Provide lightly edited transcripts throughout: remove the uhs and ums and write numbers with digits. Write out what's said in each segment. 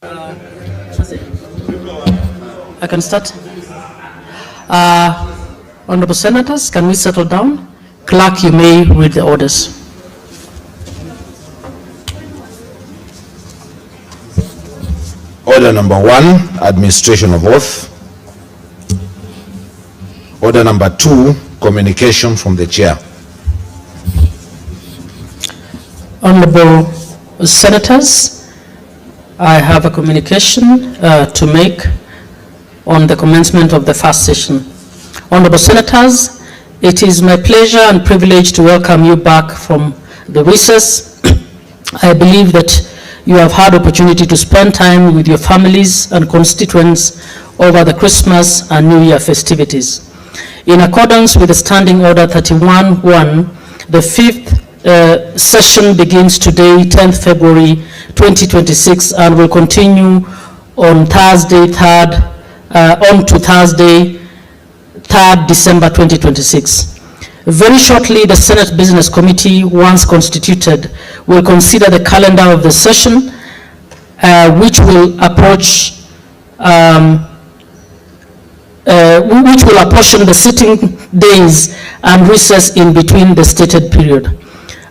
I can start. Honorable Senators, can we settle down? Clerk, you may read the orders. Order number 1, administration of oath. Order number 2, communication from the chair. Honorable Senators, I have a communication to make on the commencement of the first session. Honorable Senators, it is my pleasure and privilege to welcome you back from the recess. I believe that you have had opportunity to spend time with your families and constituents over the Christmas and New Year festivities. In accordance with the Standing Order 31-1, the fifth session begins today, 10th February 2026, and will continue on Thursday, 3rd December 2026. Very shortly, the Senate Business Committee, once constituted, will consider the calendar of the session, which will apportion the sitting days and recess in between the stated period.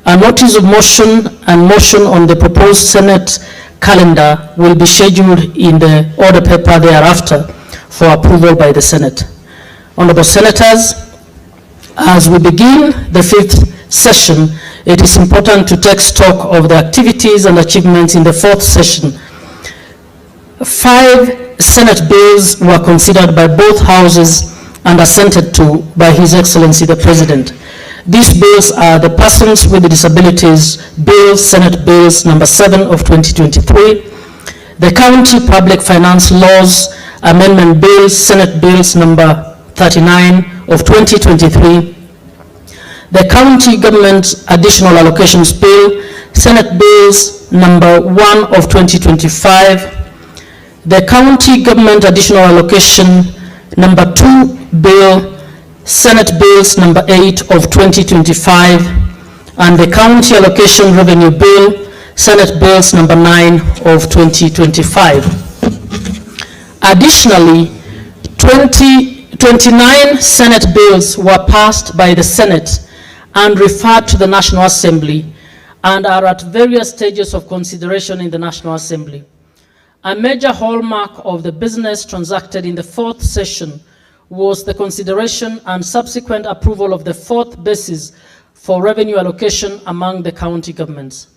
A notice of motion and motion on the proposed Senate calendar will be scheduled in the order paper thereafter for approval by the Senate. Honorable Senators, as we begin the fifth session, it is important to take stock of the activities and achievements in the fourth session. 5 Senate bills were considered by both houses and assented to by His Excellency the President. These bills are the Persons with Disabilities Bill, Senate Bills number 7 of 2023, the County Public Finance Laws Amendment Bill, Senate Bills number 39 of 2023, the County Government Additional Allocations Bill, Senate Bills number 1 of 2025, the County Government Additional Allocation number 2 Bill, Senate Bills number 8 of 2025, and the County Allocation Revenue Bill, Senate Bills number 9 of 2025. Additionally, 29 Senate bills were passed by the Senate and referred to the National Assembly and are at various stages of consideration in the National Assembly. A major hallmark of the business transacted in the fourth session was the consideration and subsequent approval of the fourth basis for revenue allocation among the county governments.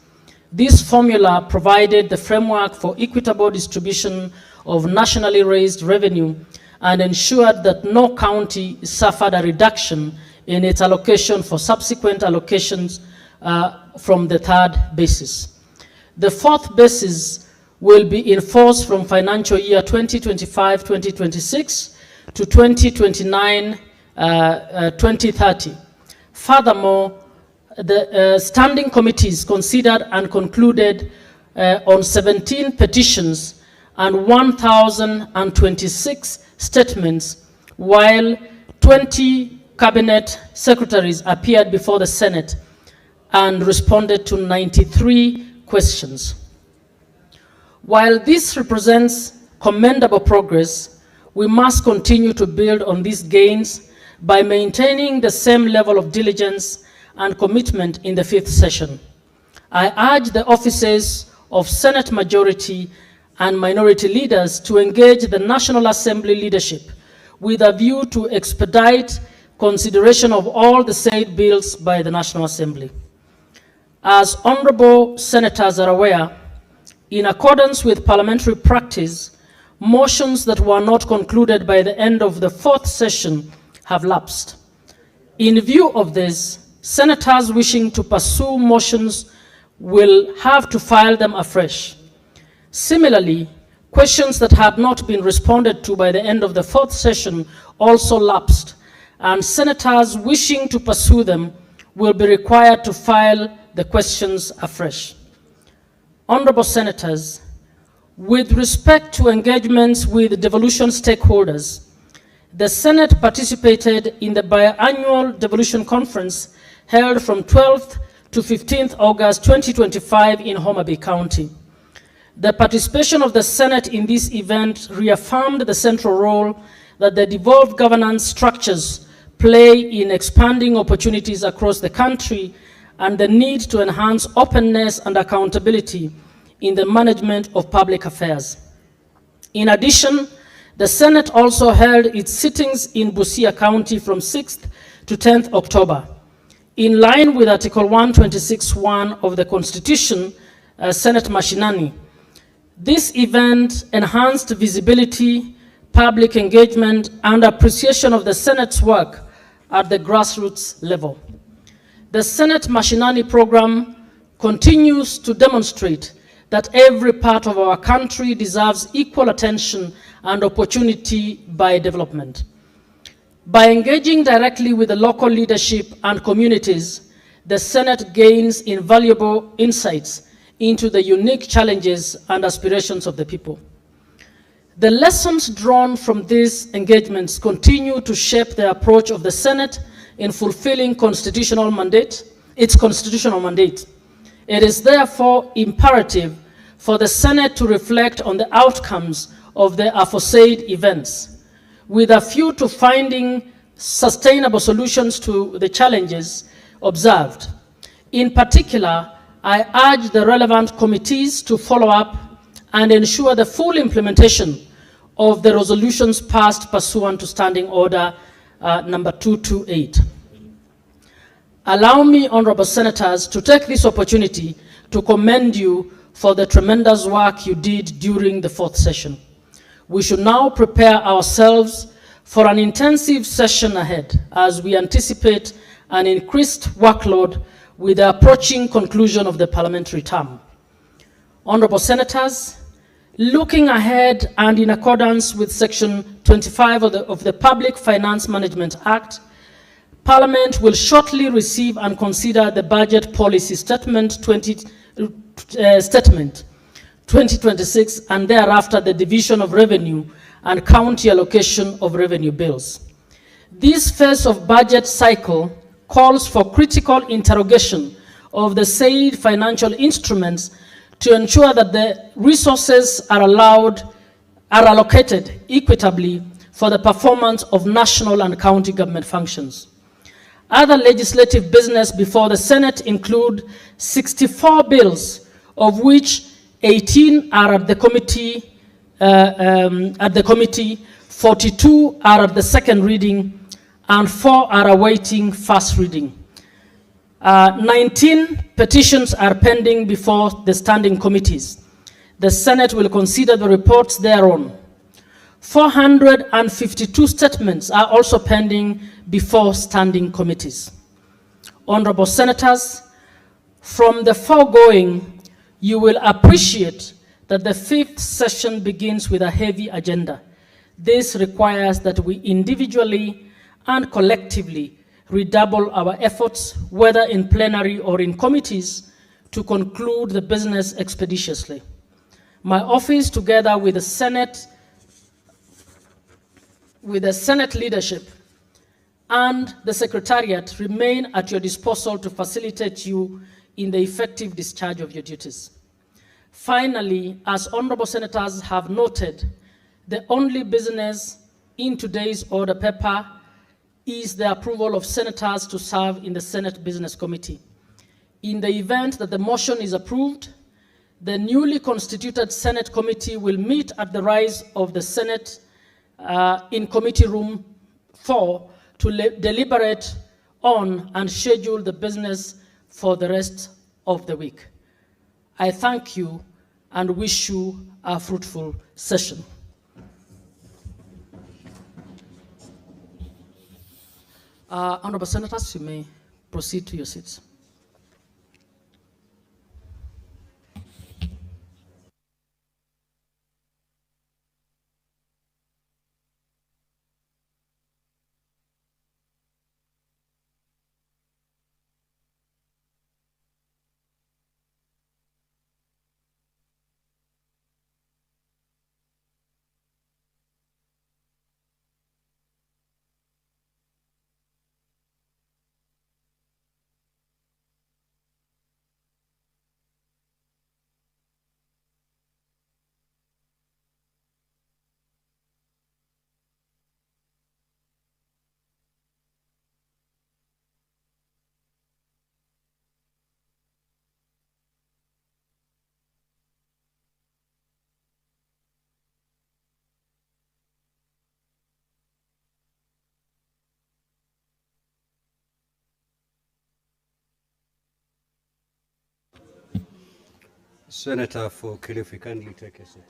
This formula provided the framework for equitable distribution of nationally raised revenue and ensured that no county suffered a reduction in its allocation for subsequent allocations from the third basis. The fourth basis will be in force from financial year 2025-2026 to 2029-2030. Furthermore, the standing committees considered and concluded on 17 petitions and 1,026 statements, while 20 cabinet secretaries appeared before the Senate and responded to 93 questions. While this represents commendable progress, we must continue to build on these gains by maintaining the same level of diligence and commitment in the fifth session. I urge the offices of Senate majority and minority leaders to engage the National Assembly leadership with a view to expedite consideration of all the said bills by the National Assembly. As honorable senators are aware, in accordance with parliamentary practice, motions that were not concluded by the end of the fourth session have lapsed. In view of this, senators wishing to pursue motions will have to file them afresh. Similarly, questions that had not been responded to by the end of the fourth session also lapsed, and senators wishing to pursue them will be required to file the questions afresh. Honorable senators, with respect to engagements with devolution stakeholders, the Senate participated in the biannual devolution conference held from 12th to 15th August 2025 in Homa Bay County. The participation of the Senate in this event reaffirmed the central role that the devolved governance structures play in expanding opportunities across the country and the need to enhance openness and accountability in the management of public affairs. In addition, the Senate also held its sittings in Busia County from 6th to 10th October. In line with Article 126(1) of the Constitution, Senate Mashinani, this event enhanced visibility, public engagement, and appreciation of the Senate's work at the grassroots level. The Senate Mashinani program continues to demonstrate that every part of our country deserves equal attention and opportunity by development. By engaging directly with the local leadership and communities, the Senate gains invaluable insights into the unique challenges and aspirations of the people. The lessons drawn from these engagements continue to shape the approach of the Senate in fulfilling its constitutional mandate. It is therefore imperative for the Senate to reflect on the outcomes of the aforesaid events, with a view to finding sustainable solutions to the challenges observed. In particular, I urge the relevant committees to follow up and ensure the full implementation of the resolutions passed pursuant to Standing Order number 228. Allow me, honorable senators, to take this opportunity to commend you for the tremendous work you did during the fourth session. We should now prepare ourselves for an intensive session ahead as we anticipate an increased workload with the approaching conclusion of the parliamentary term. Honorable senators, looking ahead and in accordance with Section 25 of the Public Finance Management Act, Parliament will shortly receive and consider the Budget Policy Statement 2026 and thereafter the Division of Revenue and County Allocation of Revenue Bills. This phase of budget cycle calls for critical interrogation of the said financial instruments to ensure that the resources are allocated equitably for the performance of national and county government functions. Other legislative business before the Senate include 64 bills, of which 18 are at the committee, 42 are at the second reading, and 4 are awaiting first reading. 19 petitions are pending before the standing committees. The Senate will consider the reports thereon. 452 statements are also pending before standing committees. Honorable senators, from the foregoing, you will appreciate that the fifth session begins with a heavy agenda. This requires that we individually and collectively redouble our efforts, whether in plenary or in committees, to conclude the business expeditiously. My office, together with the Senate leadership and the Secretariat, remain at your disposal to facilitate you in the effective discharge of your duties. Finally, as honorable senators have noted, the only business in today's order paper is the approval of senators to serve in the Senate Business Committee. In the event that the motion is approved, the newly constituted Senate Committee will meet at the rise of the Senate in Committee Room 4 to deliberate on and schedule the business for the rest of the week. I thank you and wish you a fruitful session. Honorable senators, you may proceed to your seats. Senator for Kilifi, kindly take a seat.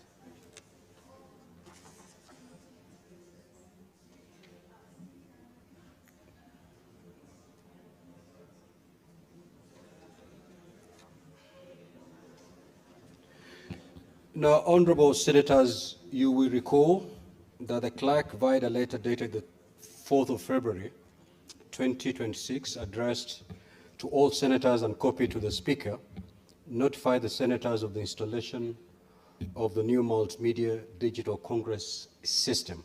Now, honorable senators, you will recall that the clerk, via the letter dated the 4th of February, 2026, addressed to all senators and copied to the Speaker, notified the senators of the installation of the new multimedia digital Congress system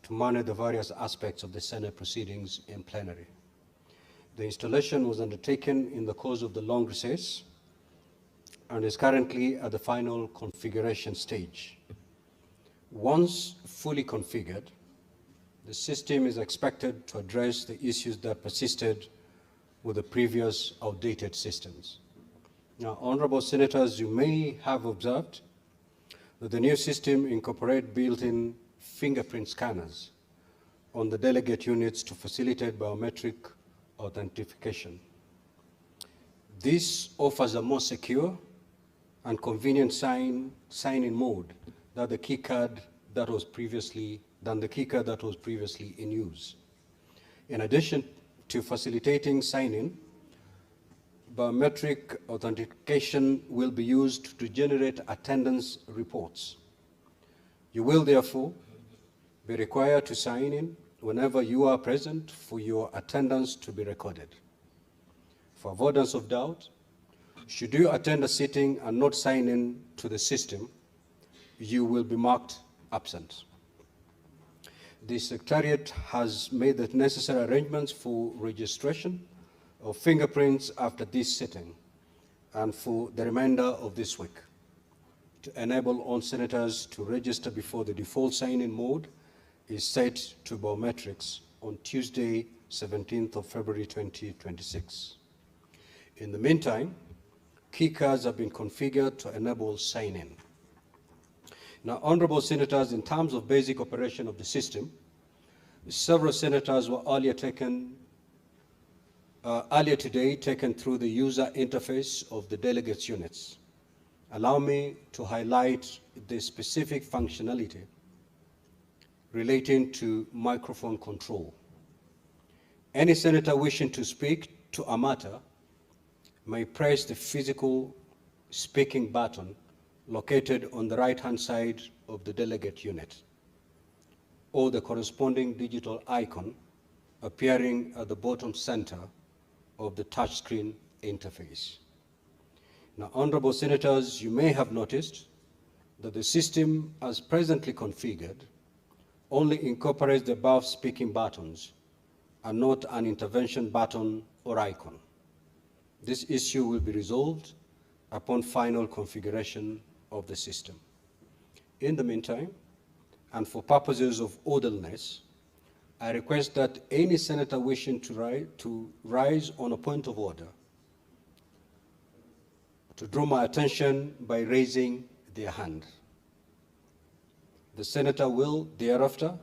to manage the various aspects of the Senate proceedings in plenary. The installation was undertaken in the course of the long recess and is currently at the final configuration stage. Once fully configured, the system is expected to address the issues that persisted with the previous outdated systems. Now, honorable senators, you may have observed that the new system incorporates built-in fingerprint scanners on the delegate units to facilitate biometric authentication. This offers a more secure and convenient sign-in mode than the keycard that was previously in use. In addition to facilitating sign-in, biometric authentication will be used to generate attendance reports. You will therefore be required to sign in whenever you are present for your attendance to be recorded. For avoidance of doubt, should you attend a sitting and not sign in to the system, you will be marked absent. The Secretariat has made the necessary arrangements for registration of fingerprints after this sitting and for the remainder of this week to enable all senators to register before the default sign-in mode is set to biometrics on Tuesday, 17th of February 2026. In the meantime, keycards have been configured to enable sign-in. Now, honorable senators, in terms of basic operation of the system, several senators were earlier today taken through the user interface of the delegates units. Allow me to highlight the specific functionality relating to microphone control. Any senator wishing to speak to a matter may press the physical speaking button located on the right-hand side of the delegate unit, or the corresponding digital icon appearing at the bottom center of the touchscreen interface. Now, honorable senators, you may have noticed that the system as presently configured only incorporates the above speaking buttons and not an intervention button or icon. This issue will be resolved upon final configuration of the system. In the meantime, and for purposes of orderliness, I request that any senator wishing to rise on a point of order to draw my attention by raising their hand. The senator will thereafter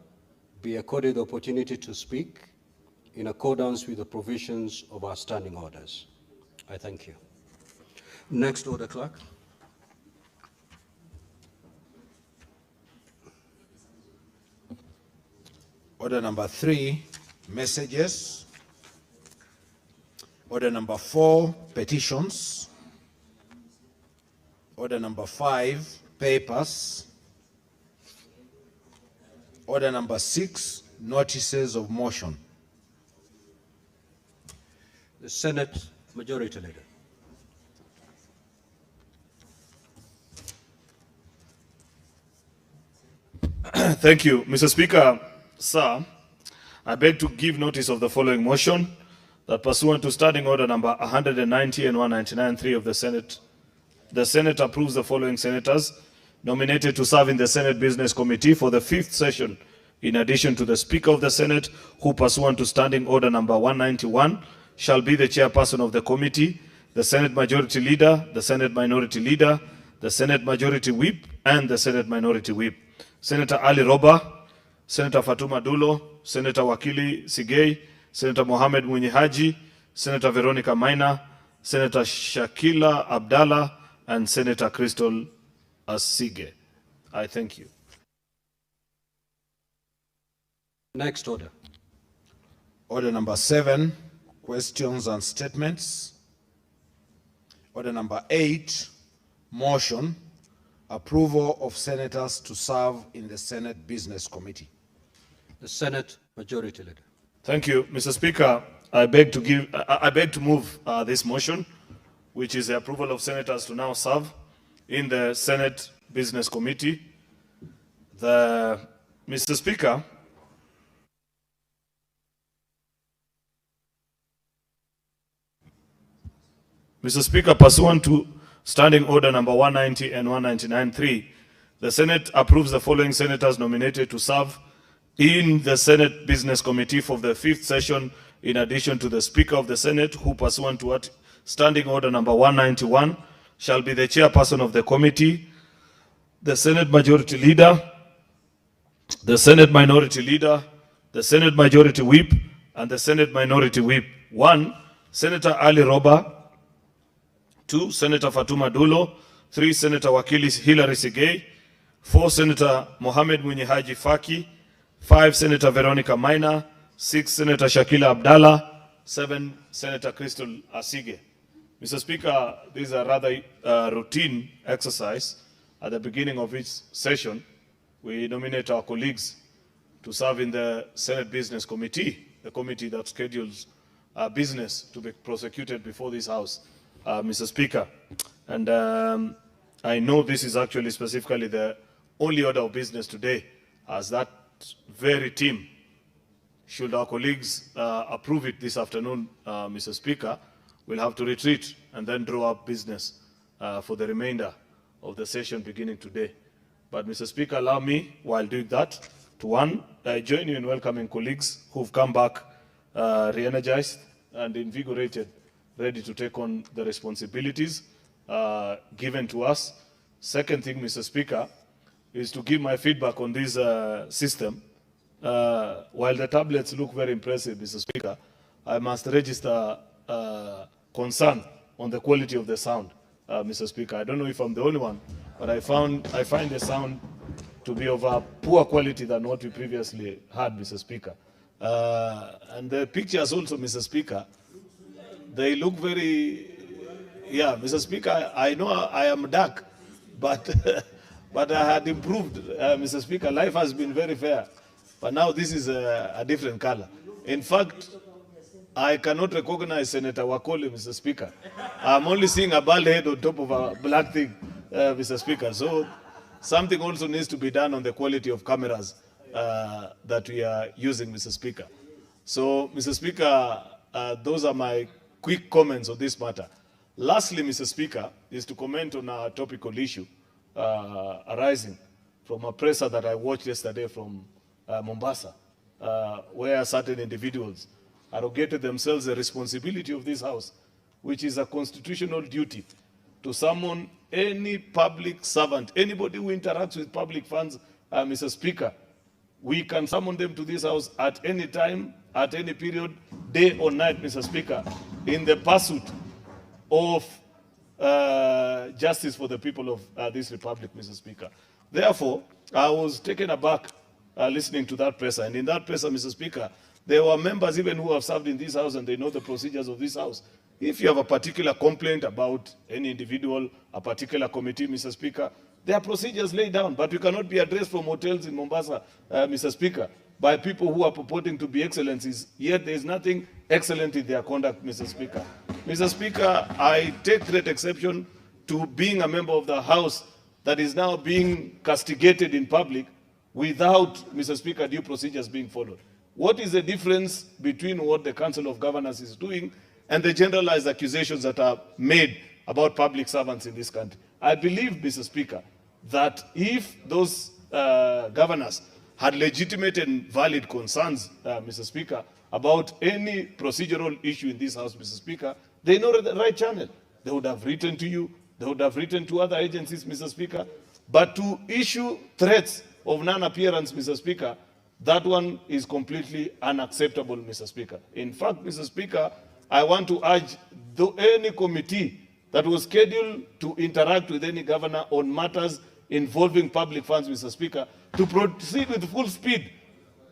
be accorded the opportunity to speak in accordance with the provisions of our standing orders. I thank you. Next order, clerk. Order number 3, messages. Order number 4, petitions. Order number 5, papers. Order number 6, notices of motion. The Senate Majority Leader. Thank you, Mr. Speaker. Sir, I beg to give notice of the following motion that pursuant to Standing Order number 190 and 199(3) of the Senate approves the following senators nominated to serve in the Senate Business Committee for the 5th session, in addition to the Speaker of the Senate, who pursuant to Standing Order number 191 shall be the chairperson of the committee, the Senate Majority Leader, the Senate Minority Leader, the Senate Majority Whip, and the Senate Minority Whip. Senator Ali Roba, Senator Fatuma Dulo, Senator Wakili Sigei, Senator Mohamed Munyi Haji, Senator Veronica Maina, Senator Shakila Abdallah, and Senator Crystal Asige. I thank you. Next order. Order number 7, questions and statements. Order number 8, motion, approval of senators to serve in the Senate Business Committee. The Senate Majority Leader. Thank you, Mr. Speaker. I beg to move this motion, which is the approval of senators to now serve in the Senate Business Committee. Mr. Speaker, pursuant to Standing Order number 190 and 199.3, the Senate approves the following senators nominated to serve in the Senate Business Committee for the 5th session, in addition to the Speaker of the Senate, who pursuant to Standing Order number 191 shall be the chairperson of the committee, the Senate Majority Leader, the Senate Minority Leader, the Senate Majority Whip, and the Senate Minority Whip. 1, Senator Ali Roba. 2, Senator Fatuma Dulo. 3, Senator Wakili Hilary Sigei. 4, Senator Mohamed Munyihaji Faki. 5, Senator Veronica Maina. 6, Senator Shakila Abdallah. 7, Senator Crystal Asige. Mr. Speaker, this is a rather routine exercise. At the beginning of each session, we nominate our colleagues to serve in the Senate Business Committee, the committee that schedules business to be prosecuted before this House, Mr. Speaker. And I know this is actually specifically the only order of business today, as that very team, should our colleagues approve it this afternoon, Mr. Speaker, we'll have to retreat and then draw up business for the remainder of the session beginning today. But Mr. Speaker, allow me, while doing that, to join you in welcoming colleagues who've come back re-energized and invigorated, ready to take on the responsibilities given to us. Second thing, Mr. Speaker, is to give my feedback on this system. While the tablets look very impressive, Mr. Speaker, I must register concern on the quality of the sound, Mr. Speaker. I don't know if I'm the only one, but I find the sound to be of a poor quality than what we previously had, Mr. Speaker. And the pictures also, Mr. Speaker, they look very, yeah, Mr. Speaker, I know I am dark, but but I had improved, Mr. Speaker. Life has been very fair, but now this is a different color. In fact, I cannot recognize Senator Wakoli, Mr. Speaker. I'm only seeing a bald head on top of a black thing, Mr. Speaker. So something also needs to be done on the quality of cameras that we are using, Mr. Speaker. So, Mr. Speaker, those are my quick comments on this matter. Lastly, Mr. Speaker, is to comment on a topical issue arising from a presser that I watched yesterday from Mombasa, where certain individuals arrogated themselves the responsibility of this House, which is a constitutional duty to summon any public servant, anybody who interacts with public funds, Mr. Speaker. We can summon them to this House at any time, at any period, day or night, Mr. Speaker, in the pursuit of justice for the people of this republic, Mr. Speaker. Therefore, I was taken aback listening to that presser. And in that presser, Mr. Speaker, there were members even who have served in this House and they know the procedures of this House. If you have a particular complaint about any individual, a particular committee, Mr. Speaker, there are procedures laid down, but you cannot be addressed from hotels in Mombasa, Mr. Speaker, by people who are purporting to be excellencies, yet there is nothing excellent in their conduct, Mr. Speaker. Mr. Speaker, I take great exception to being a member of the House that is now being castigated in public without, Mr. Speaker, due procedures being followed. What is the difference between what the Council of Governors is doing and the generalized accusations that are made about public servants in this country? I believe, Mr. Speaker, that if those governors had legitimate and valid concerns, Mr. Speaker, about any procedural issue in this House, Mr. Speaker, they know the right channel. They would have written to you, they would have written to other agencies, Mr. Speaker. But to issue threats of non-appearance, Mr. Speaker, that one is completely unacceptable, Mr. Speaker. In fact, Mr. Speaker, I want to urge any committee that was scheduled to interact with any governor on matters involving public funds, Mr. Speaker, to proceed with full speed,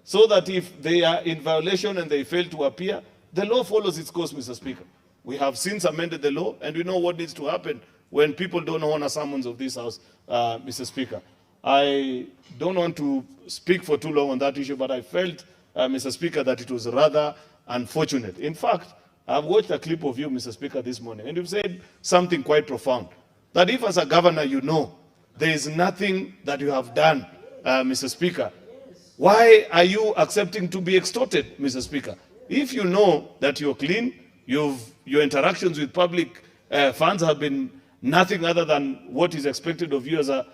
so that if they are in violation and they fail to appear, the law follows its course, Mr. Speaker. We have since amended the law, and we know what needs to happen when people don't honor summons of this House, Mr. Speaker. I don't want to speak for too long on that issue, but I felt, Mr. Speaker, that it was rather unfortunate. In fact, I've watched a clip of you, Mr. Speaker, this morning, and you've said something quite profound, that if as a governor you know there is nothing that you have done, Mr. Speaker, why are you accepting to be extorted, Mr. Speaker? If you know that you're clean, your interactions with public funds have been nothing other than what is expected of you as a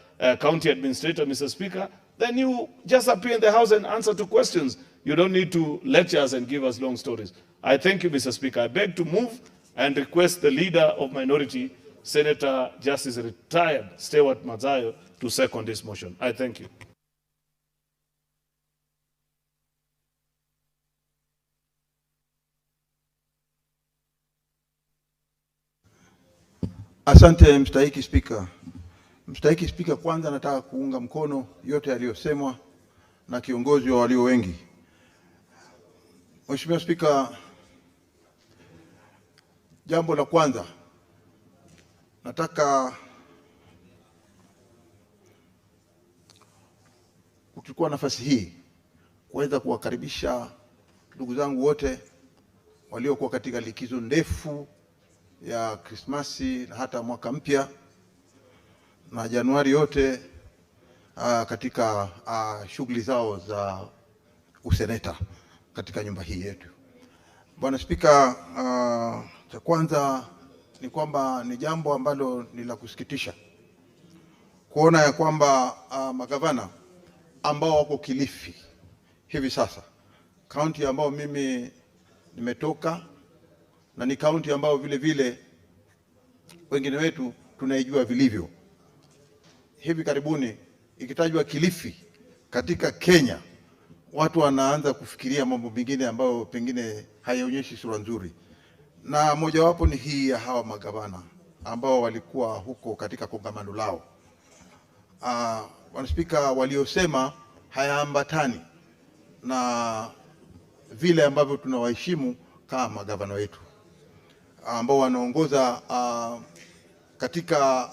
county administrator, Mr. Speaker, then you just appear in the House and answer to questions. You don't need to lecture us and give us long stories. I thank you, Mr. Speaker. I beg to move and request the leader of minority, Senator Justice Retired Stewart Mazayo, to second this motion. I thank you. Asante mstahiki Spika. Mstahiki Spika, kwanza nataka kuunga mkono yote yaliyosemwa na kiongozi wa walio wengi. Mheshimiwa Spika, jambo la kwanza nataka kuchukua nafasi hii kuweza kuwakaribisha ndugu zangu wote waliokuwa katika likizo ndefu ya Krismasi na hata mwaka mpya na Januari yote katika shughuli zao za useneta katika nyumba hii yetu. Bwana Spika, cha kwanza ni kwamba ni jambo ambalo ni la kusikitisha kuona ya kwamba magavana ambao wako Kilifi hivi sasa, kaunti ambao mimi nimetoka, na ni kaunti ambao vile vile wengine wetu tunaijua vilivyo. Hivi karibuni ikitajwa Kilifi katika Kenya, watu wanaanza kufikiria mambo mengine ambayo pengine hayaonyeshi sura nzuri, na mojawapo ni hii ya hawa magavana ambao walikuwa huko katika kongamano lao. Bwana Spika, waliosema hayaambatani na vile ambavyo tunawaheshimu kama magavana wetu ambao wanaongoza katika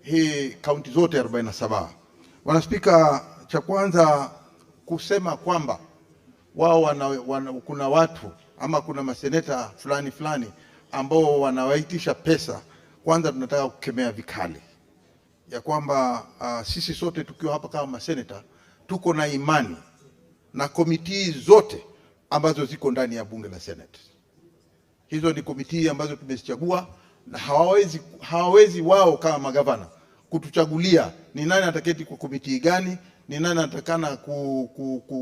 hii kaunti zote 47. Bwana Spika, cha kwanza kusema kwamba wao kuna watu ama kuna maseneta fulani ambao wanawaitisha pesa, kwanza tunataka kukemea vikali ya kwamba sisi sote tukiwa hapa kama maseneta tuko na imani na komiti zote ambazo ziko ndani ya bunge la Senate. Hizo ni komiti ambazo tumezichagua, na hawawezi wao kama magavana kutuchagulia ni nani ataketi kwa komiti gani, ni nani atakana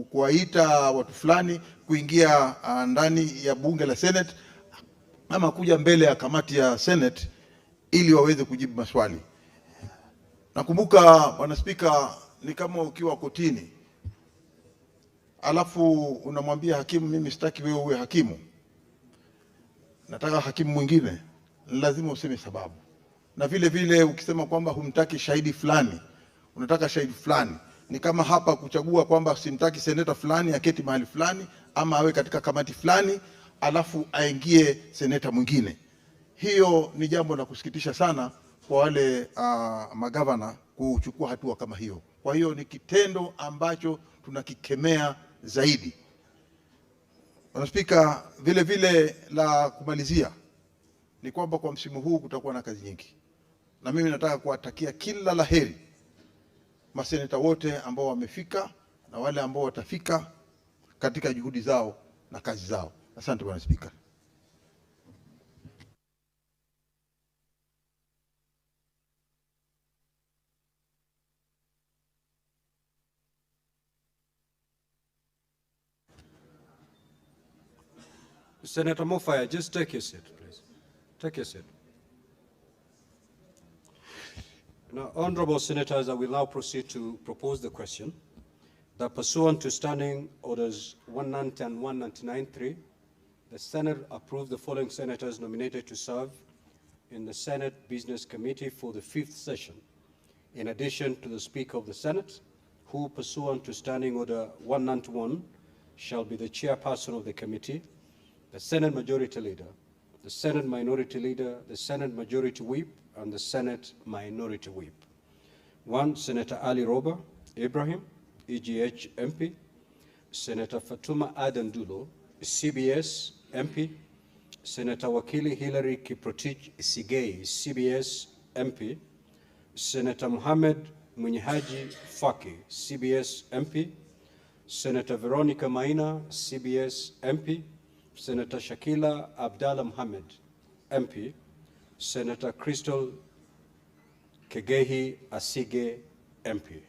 kuwaita watu fulani kuingia ndani ya bunge la Senate ama kuja mbele ya kamati ya Senate ili waweze kujibu maswali. Nakumbuka Bwana Spika, ni kama ukiwa kotini alafu unamwambia hakimu, mimi sitaki wewe uwe hakimu, nataka hakimu mwingine, lazima useme sababu. Na vile vile ukisema kwamba humtaki shahidi fulani, unataka shahidi fulani, ni kama hapa kuchagua kwamba simtaki seneta fulani aketi mahali fulani ama awe katika kamati fulani alafu aingie seneta mwingine. Hiyo ni jambo la kusikitisha sana kwa wale magavana kuchukua hatua kama hiyo. Kwa hiyo ni kitendo ambacho tunakikemea zaidi. Bwana Spika, vile vile la kumalizia ni kwamba kwa msimu huu kutakuwa na kazi nyingi, na mimi nataka kuwatakia kila laheri maseneta wote ambao wamefika na wale ambao watafika katika juhudi zao na kazi zao. Asante Bwana Spika. Senator Mofaya, just take your seat, please. Take your seat. Now, honorable senators, I will now proceed to propose the question that pursuant to Standing Orders 190 and 199.3, the Senate approved the following senators nominated to serve in the Senate Business Committee for the 5th session, in addition to the Speaker of the Senate, who, pursuant to Standing Order 191, shall be the chairperson of the committee, the Senate Majority Leader, the Senate Minority Leader, the Senate Majority Whip, and the Senate Minority Whip. 1. Senator Ali Roba Ibrahim, EGH MP. Senator Fatuma Adan Dulo, CBS MP. Senator Wakili Hillary Kiprotich Sigei, CBS MP. Senator Mohammed Munyihaji Faki, CBS MP. Senator Veronica Maina, CBS MP. Senator Shakila Abdallah Mohammed, MP. Senator Crystal Kegehi Asige, MP.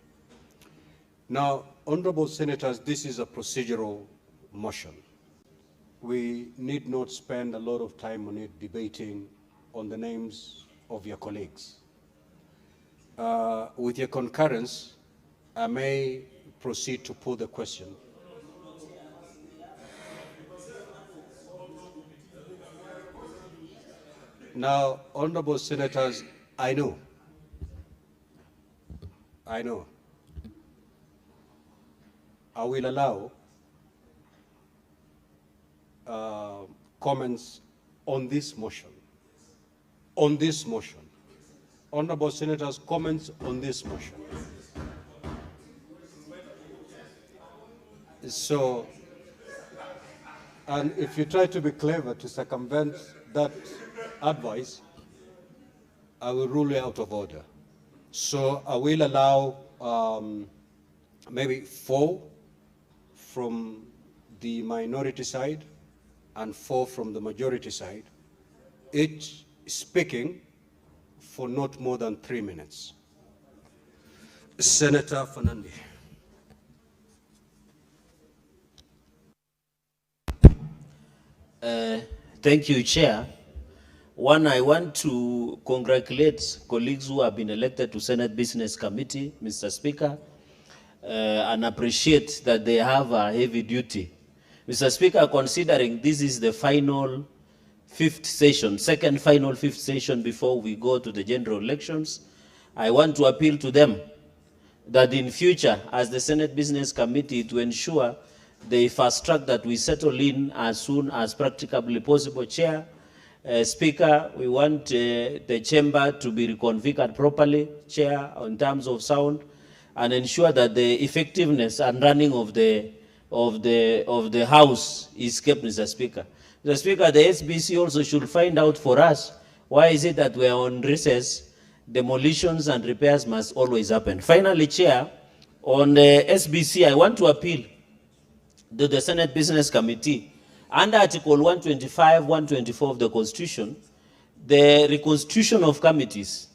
Now, honorable senators, this is a procedural motion. We need not spend a lot of time on it debating on the names of your colleagues. With your concurrence, I may proceed to put the question. Now, honorable senators, I know. I will allow comments on this motion. On this motion. Honorable senators, comments on this motion. So, and if you try to be clever to circumvent that advice, I will rule you out of order. So I will allow maybe 4 from the minority side and 4 from the majority side, each speaking for not more than 3 minutes. Senator Fernandez. Thank you, Chair. One, I want to congratulate colleagues who have been elected to Senate Business Committee, Mr. Speaker, and appreciate that they have a heavy duty. Mr. Speaker, considering this is the final 5th session, second final 5th session before we go to the general elections, I want to appeal to them that in future, as the Senate Business Committee, to ensure the fast track that we settle in as soon as practicably possible. Chair, Speaker, we want the chamber to be reconfigured properly, Chair, in terms of sound, and ensure that the effectiveness and running of the House is kept, Mr. Speaker. Mr. Speaker, the SBC also should find out for us why is it that we are on recess. Demolitions and repairs must always happen. Finally, Chair, on the SBC, I want to appeal to the Senate Business Committee. Under Article 125, 124 of the Constitution, the reconstitution of committees,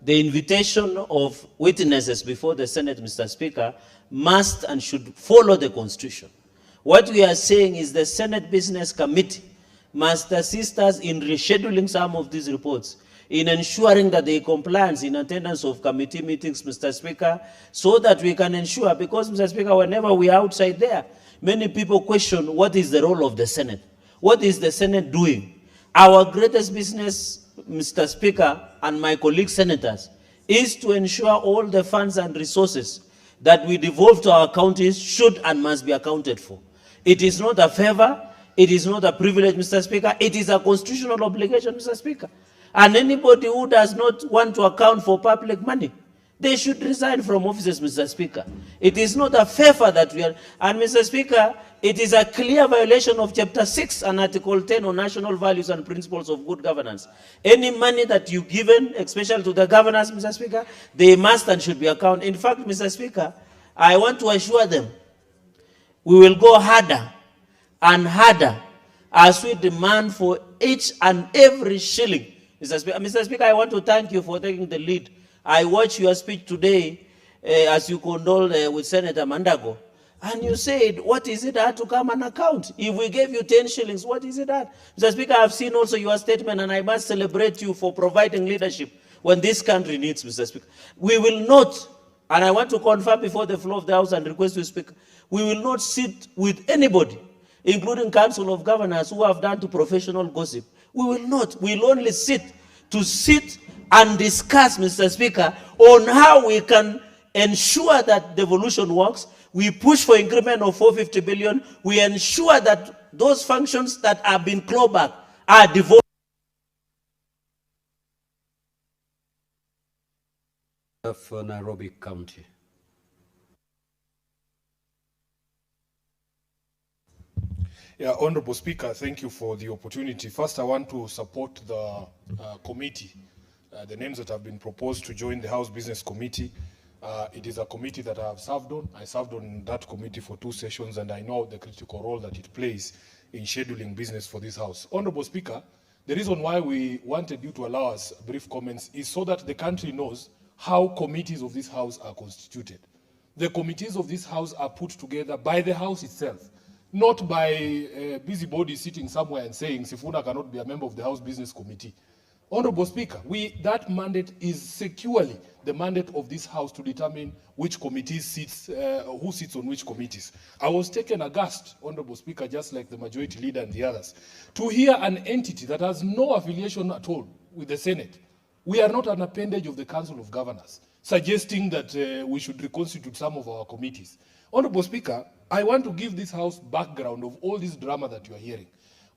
the invitation of witnesses before the Senate, Mr. Speaker, must and should follow the Constitution. What we are saying is the Senate Business Committee must assist us in rescheduling some of these reports, in ensuring that they compliance in attendance of committee meetings, Mr. Speaker, so that we can ensure, because, Mr. Speaker, whenever we are outside there, many people question what is the role of the Senate. What is the Senate doing? Our greatest business, Mr. Speaker, and my colleague senators, is to ensure all the funds and resources that we devolve to our counties should and must be accounted for. It is not a favor. It is not a privilege, Mr. Speaker. It is a constitutional obligation, Mr. Speaker. And anybody who does not want to account for public money, they should resign from offices, Mr. Speaker. It is not a favor that we are, and Mr. Speaker, it is a clear violation of Chapter 6 and Article 10 on national values and principles of good governance. Any money that you given, especially to the governors, Mr. Speaker, they must and should be accounted. In fact, Mr. Speaker, I want to assure them we will go harder and harder as we demand for each and every shilling. Mr. Speaker, I want to thank you for taking the lead. I watched your speech today as you condoled with Senator Mandago. And you said, what is it that to come and account? If we gave you 10 shillings, what is it that? Mr. Speaker, I've seen also your statement, and I must celebrate you for providing leadership when this country needs, Mr. Speaker. We will not, and I want to confirm before the floor of the House and request you, Speaker, we will not sit with anybody, including Council of Governors who have done to professional gossip. We will not. We'll only sit to sit and discuss, Mr. Speaker, on how we can ensure that devolution works. We push for increment of 450 billion. We ensure that those functions that have been clawed back are devolved. For Nairobi County. Yeah, Honorable Speaker, thank you for the opportunity. First, I want to support the committee, the names that have been proposed to join the House Business Committee. It is a committee that I have served on. I served on that committee for 2 sessions, and I know the critical role that it plays in scheduling business for this House. Honorable Speaker, the reason why we wanted you to allow us brief comments is so that the country knows how committees of this House are constituted. The committees of this House are put together by the House itself, not by busybodies sitting somewhere and saying Sifuna cannot be a member of the House Business Committee. Honorable Speaker, that mandate is securely the mandate of this House to determine which committees sits, who sits on which committees. I was taken aghast, Honorable Speaker, just like the majority leader and the others, to hear an entity that has no affiliation at all with the Senate. We are not an appendage of the Council of Governors, suggesting that we should reconstitute some of our committees. Honorable Speaker, I want to give this House background of all this drama that you are hearing.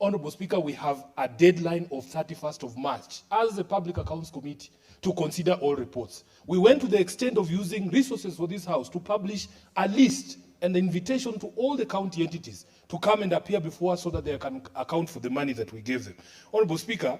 Honorable Speaker, we have a deadline of 31st of March as the Public Accounts Committee to consider all reports. We went to the extent of using resources for this House to publish a list and an invitation to all the county entities to come and appear before us so that they can account for the money that we gave them. Honorable Speaker,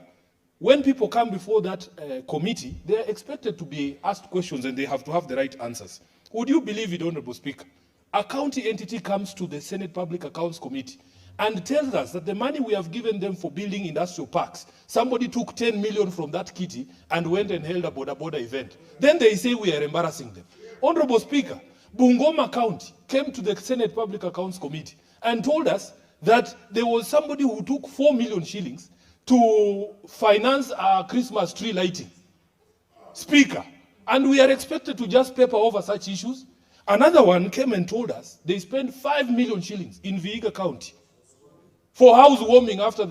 when people come before that committee, they are expected to be asked questions and they have to have the right answers. Would you believe it, Honorable Speaker? A county entity comes to the Senate Public Accounts Committee and tells us that the money we have given them for building industrial parks, somebody took 10 million from that kitty and went and held a border event. Then they say we are embarrassing them. Honorable Speaker, Bungoma County came to the Senate Public Accounts Committee and told us that there was somebody who took 4 million shillings to finance our Christmas tree lighting. Speaker, and we are expected to just paper over such issues. Another one came and told us they spent 5 million shillings in Vihiga County for housewarming after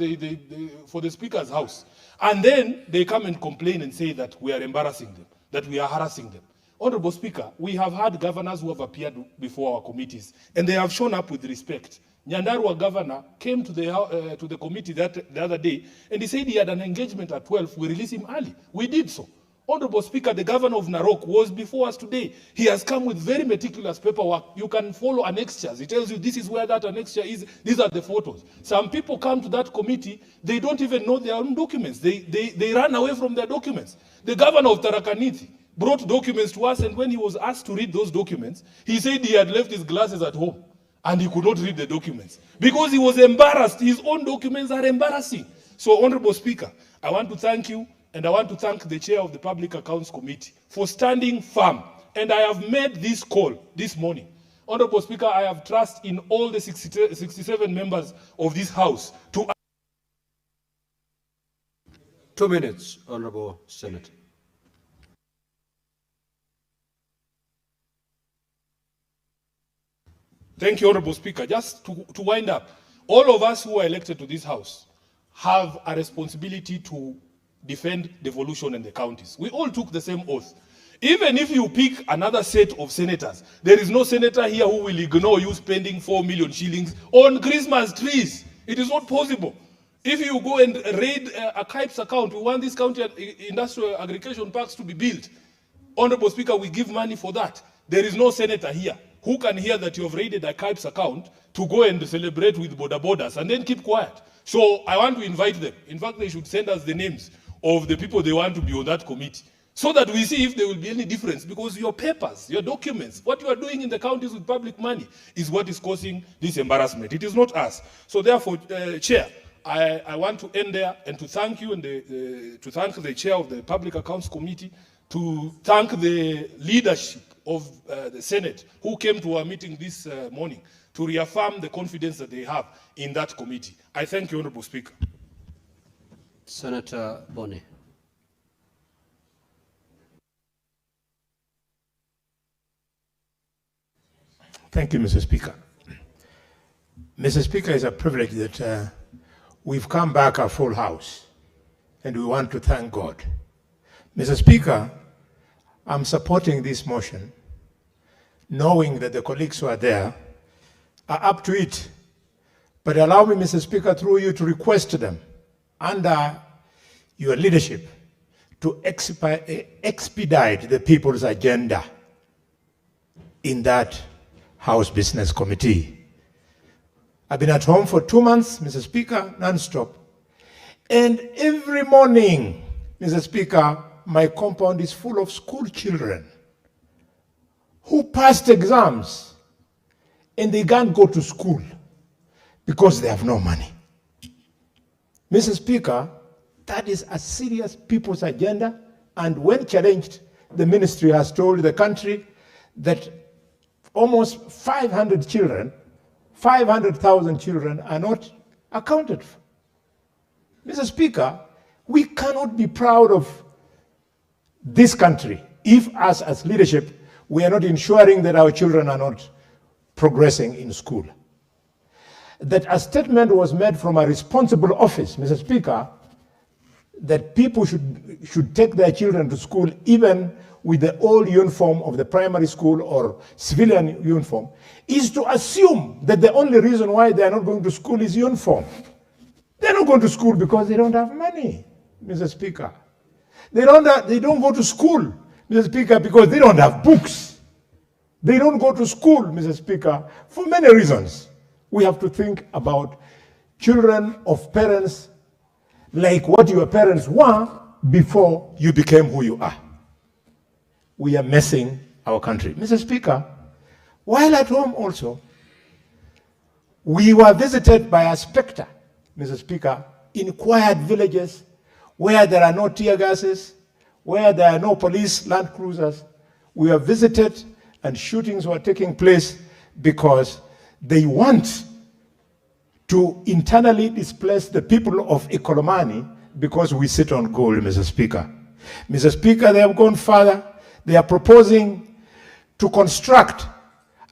for the Speaker's house. And then they come and complain and say that we are embarrassing them, that we are harassing them. Honorable Speaker, we have had governors who have appeared before our committees, and they have shown up with respect. Nyandarua governor came to the committee the other day, and he said he had an engagement at 12. We release him early. We did so. Honorable Speaker, the governor of Narok was before us today. He has come with very meticulous paperwork. You can follow annexures. He tells you this is where that annexure is. These are the photos. Some people come to that committee, they don't even know their own documents. They run away from their documents. The governor of Tharaka Nithi brought documents to us, and when he was asked to read those documents, he said he had left his glasses at home and he could not read the documents because he was embarrassed. His own documents are embarrassing. So, Honorable Speaker, I want to thank you, and I want to thank the chair of the Public Accounts Committee for standing firm. And I have made this call this morning. Honorable Speaker, I have trust in all the 67 members of this House to... 2 minutes, Honorable Senator. Thank you, Honorable Speaker. Just to wind up, all of us who are elected to this House have a responsibility to defend devolution in the counties. We all took the same oath. Even if you pick another set of senators, there is no senator here who will ignore you spending 4 million shillings on Christmas trees. It is not possible. If you go and raid a KIPES account, we want this county industrial aggregation parks to be built. Honorable Speaker, we give money for that. There is no senator here who can hear that you have raided a KIPES account to go and celebrate with borders and then keep quiet. So I want to invite them. In fact, they should send us the names of the people they want to be on that committee so that we see if there will be any difference, because your papers, your documents, what you are doing in the counties with public money is what is causing this embarrassment. It is not us. So therefore, Chair, I want to end there and to thank you and to thank the chair of the Public Accounts Committee, to thank the leadership of the Senate who came to our meeting this morning to reaffirm the confidence that they have in that committee. I thank you, Honorable Speaker. Senator Boni. Thank you, Mr. Speaker. Mr. Speaker, it's a privilege that we've come back a full house and we want to thank God. Mr. Speaker, I'm supporting this motion, knowing that the colleagues who are there are up to it. But allow me, Mr. Speaker, through you to request to them, under your leadership, to expedite the people's agenda in that House Business Committee. I've been at home for 2 months, Mr. Speaker, non-stop. And every morning, Mr. Speaker, my compound is full of school children who passed exams and they can't go to school because they have no money. Mr. Speaker, that is a serious people's agenda, and when challenged, the ministry has told the country that almost 500,000 children are not accounted for. Mr. Speaker, we cannot be proud of this country if us as leadership, we are not ensuring that our children are not progressing in school. That a statement was made from a responsible office, Mr. Speaker, that people should take their children to school even with the old uniform of the primary school or civilian uniform, is to assume that the only reason why they are not going to school is uniform. They're not going to school because they don't have money, Mr. Speaker. They don't go to school, Mr. Speaker, because they don't have books. They don't go to school, Mr. Speaker, for many reasons. We have to think about children of parents like what your parents were before you became who you are. We are messing our country. Mr. Speaker, while at home also, we were visited by a specter, Mr. Speaker, in quiet villages where there are no tear gases, where there are no police land cruisers. We were visited and shootings were taking place because they want to internally displace the people of Ikolomani because we sit on gold, Mr. Speaker. Mr. Speaker, they have gone further. They are proposing to construct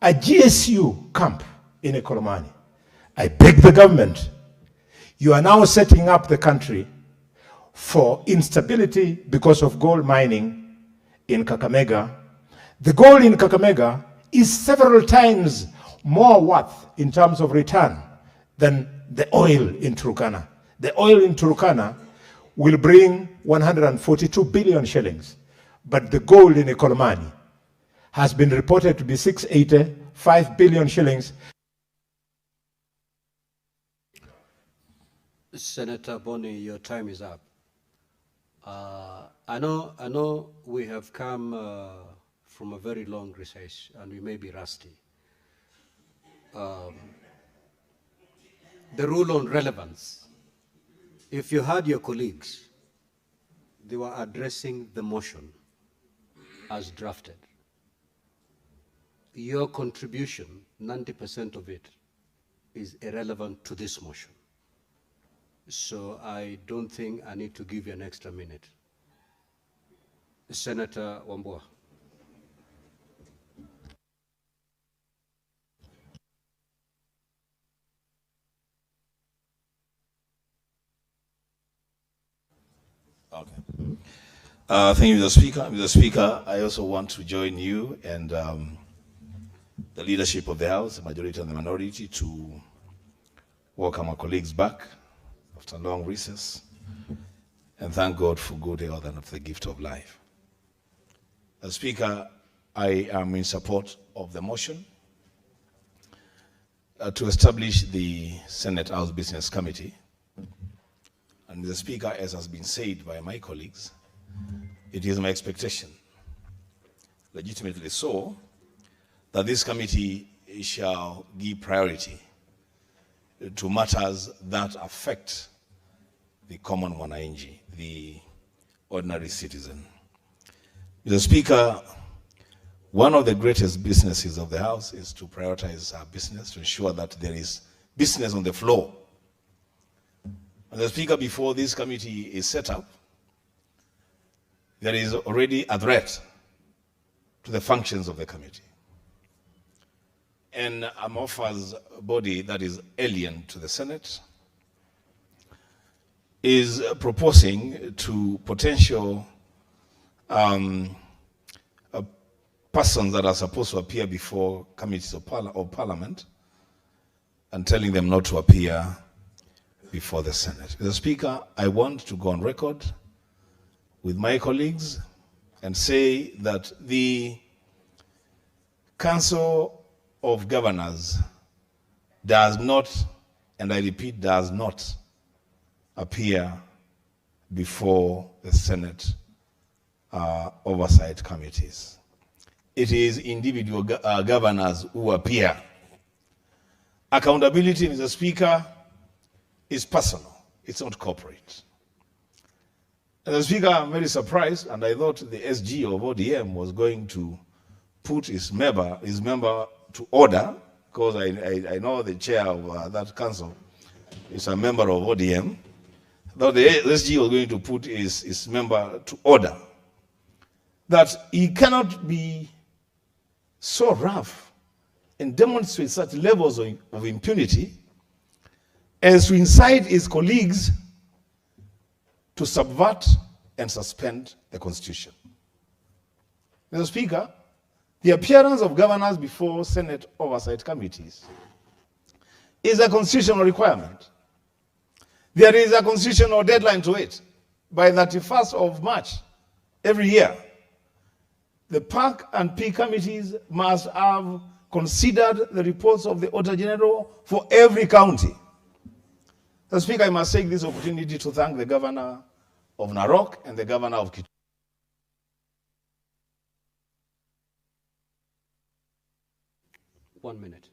a GSU camp in Ikolomani. I beg the government, you are now setting up the country for instability because of gold mining in Kakamega. The gold in Kakamega is several times more worth in terms of return than the oil in Turkana. The oil in Turkana will bring 142 billion shillings, but the gold in Ikolomani has been reported to be 685 billion shillings. Senator Boni, your time is up. I know we have come from a very long recess and we may be rusty. The rule on relevance. If you had your colleagues, they were addressing the motion as drafted. Your contribution, 90% of it, is irrelevant to this motion. So I don't think I need to give you an extra minute. Senator Wambua. Okay. Thank you, Mr. Speaker. Mr. Speaker, I also want to join you and the leadership of the House, the majority and the minority, to welcome our colleagues back after a long recess and thank God for good health and for the gift of life. As Speaker, I am in support of the motion to establish the Senate House Business Committee. And Mr. Speaker, as has been said by my colleagues, it is my expectation, legitimately so, that this committee shall give priority to matters that affect the common mwananchi, the ordinary citizen. Mr. Speaker, one of the greatest businesses of the House is to prioritize our business, to ensure that there is business on the floor. Mr. Speaker, before this committee is set up, there is already a threat to the functions of the committee. An amorphous body that is alien to the Senate, is proposing to potential persons that are supposed to appear before committees of parliament and telling them not to appear before the Senate. Mr. Speaker, I want to go on record with my colleagues and say that the Council of Governors does not, and I repeat, does not appear before the Senate oversight committees. It is individual governors who appear. Accountability, Mr. Speaker, is personal. It's not corporate. Mr. Speaker, I'm very surprised, and I thought the SG of ODM was going to put his member to order, because I know the chair of that council is a member of ODM. I thought the SG was going to put his member to order, that he cannot be so rough and demonstrate such levels of impunity as to incite his colleagues to subvert and suspend the Constitution. Mr. Speaker, the appearance of governors before Senate oversight committees is a constitutional requirement. There is a constitutional deadline to it. By the 31st of March every year, the PAC and P committees must have considered the reports of the Auditor General for every county. Mr. Speaker, I must take this opportunity to thank the Governor of Narok and the Governor of Kitui. 1 minute.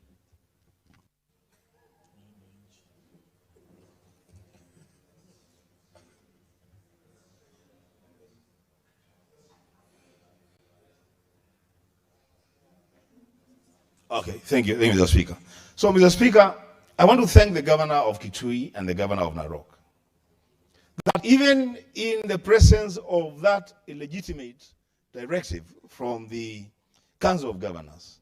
Okay, thank you, Mr. Speaker. So, Mr. Speaker, I want to thank the Governor of Kitui and the Governor of Narok, that even in the presence of that illegitimate directive from the Council of Governors,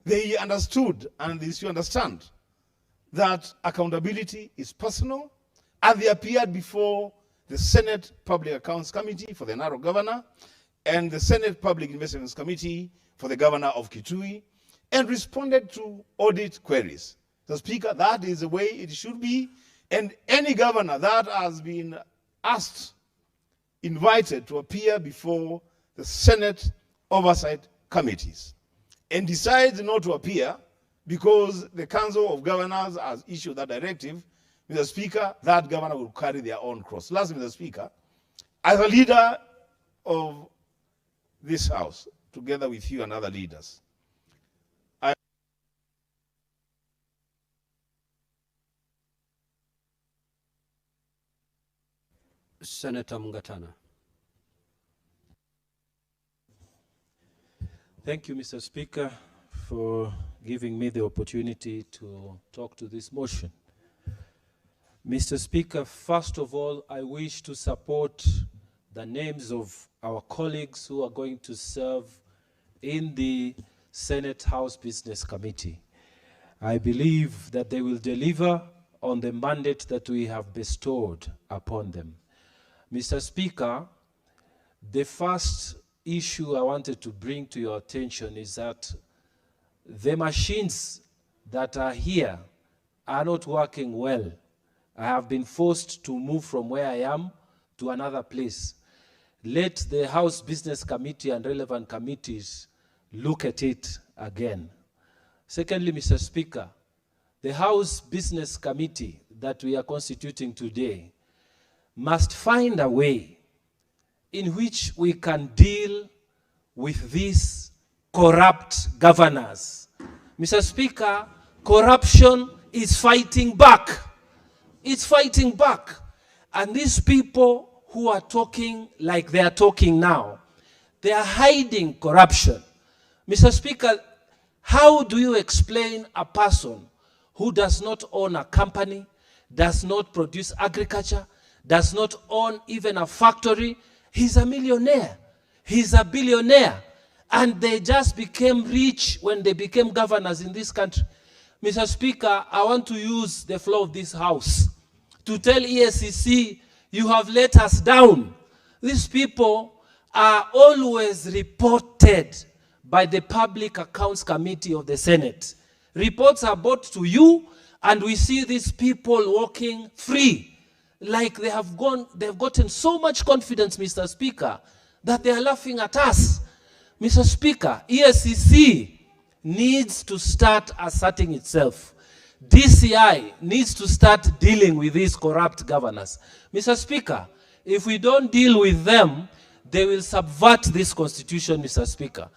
they understood, and they still understand, that accountability is personal, and they appeared before the Senate Public Accounts Committee for the Narok Governor and the Senate Public Investments Committee for the Governor of Kitui, and responded to audit queries. The Speaker, that is the way it should be, and any governor that has been asked, invited to appear before the Senate oversight committees and decides not to appear because the Council of Governors has issued that directive, Mr. Speaker, that governor will carry their own cross. Last, Mr. Speaker, as a leader of this House, together with you and other leaders, Senator Mungatana. Thank you, Mr. Speaker, for giving me the opportunity to talk to this motion. Mr. Speaker, first of all, I wish to support the names of our colleagues who are going to serve in the Senate House Business Committee. I believe that they will deliver on the mandate that we have bestowed upon them. Mr. Speaker, the first issue I wanted to bring to your attention is that the machines that are here are not working well. I have been forced to move from where I am to another place. Let the House Business Committee and relevant committees look at it again. Secondly, Mr. Speaker, the House Business Committee that we are constituting today must find a way in which we can deal with these corrupt governors. Mr. Speaker, corruption is fighting back. It's fighting back. And these people who are talking like they are talking now, they are hiding corruption. Mr. Speaker, how do you explain a person who does not own a company, does not produce agriculture, does not own even a factory? He's a millionaire. He's a billionaire. And they just became rich when they became governors in this country. Mr. Speaker, I want to use the floor of this House to tell EACC, you have let us down. These people are always reported by the Public Accounts Committee of the Senate. Reports are brought to you, and we see these people walking free. Like they've gotten so much confidence, Mr. Speaker, that they are laughing at us. Mr. Speaker, EACC needs to start asserting itself. DCI needs to start dealing with these corrupt governors. Mr. Speaker, if we don't deal with them, they will subvert this constitution, Mr. Speaker.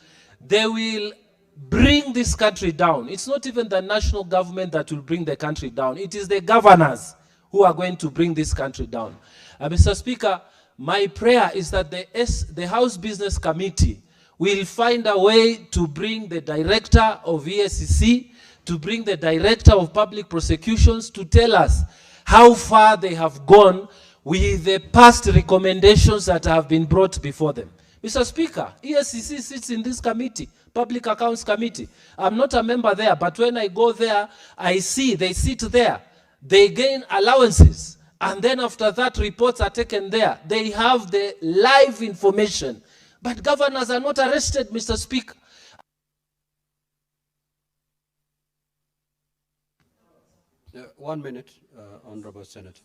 They will bring this country down. It's not even the national government that will bring the country down. It is the governors who are going to bring this country down. Mr. Speaker, my prayer is that the House Business Committee will find a way to bring the director of EACC, to bring the director of public prosecutions to tell us how far they have gone with the past recommendations that have been brought before them. Mr. Speaker, EACC sits in this committee, Public Accounts Committee. I'm not a member there, but when I go there, I see they sit there. They gain allowances. And then after that, reports are taken there. They have the live information. But governors are not arrested, Mr. Speaker. 1 minute, Honorable Senator.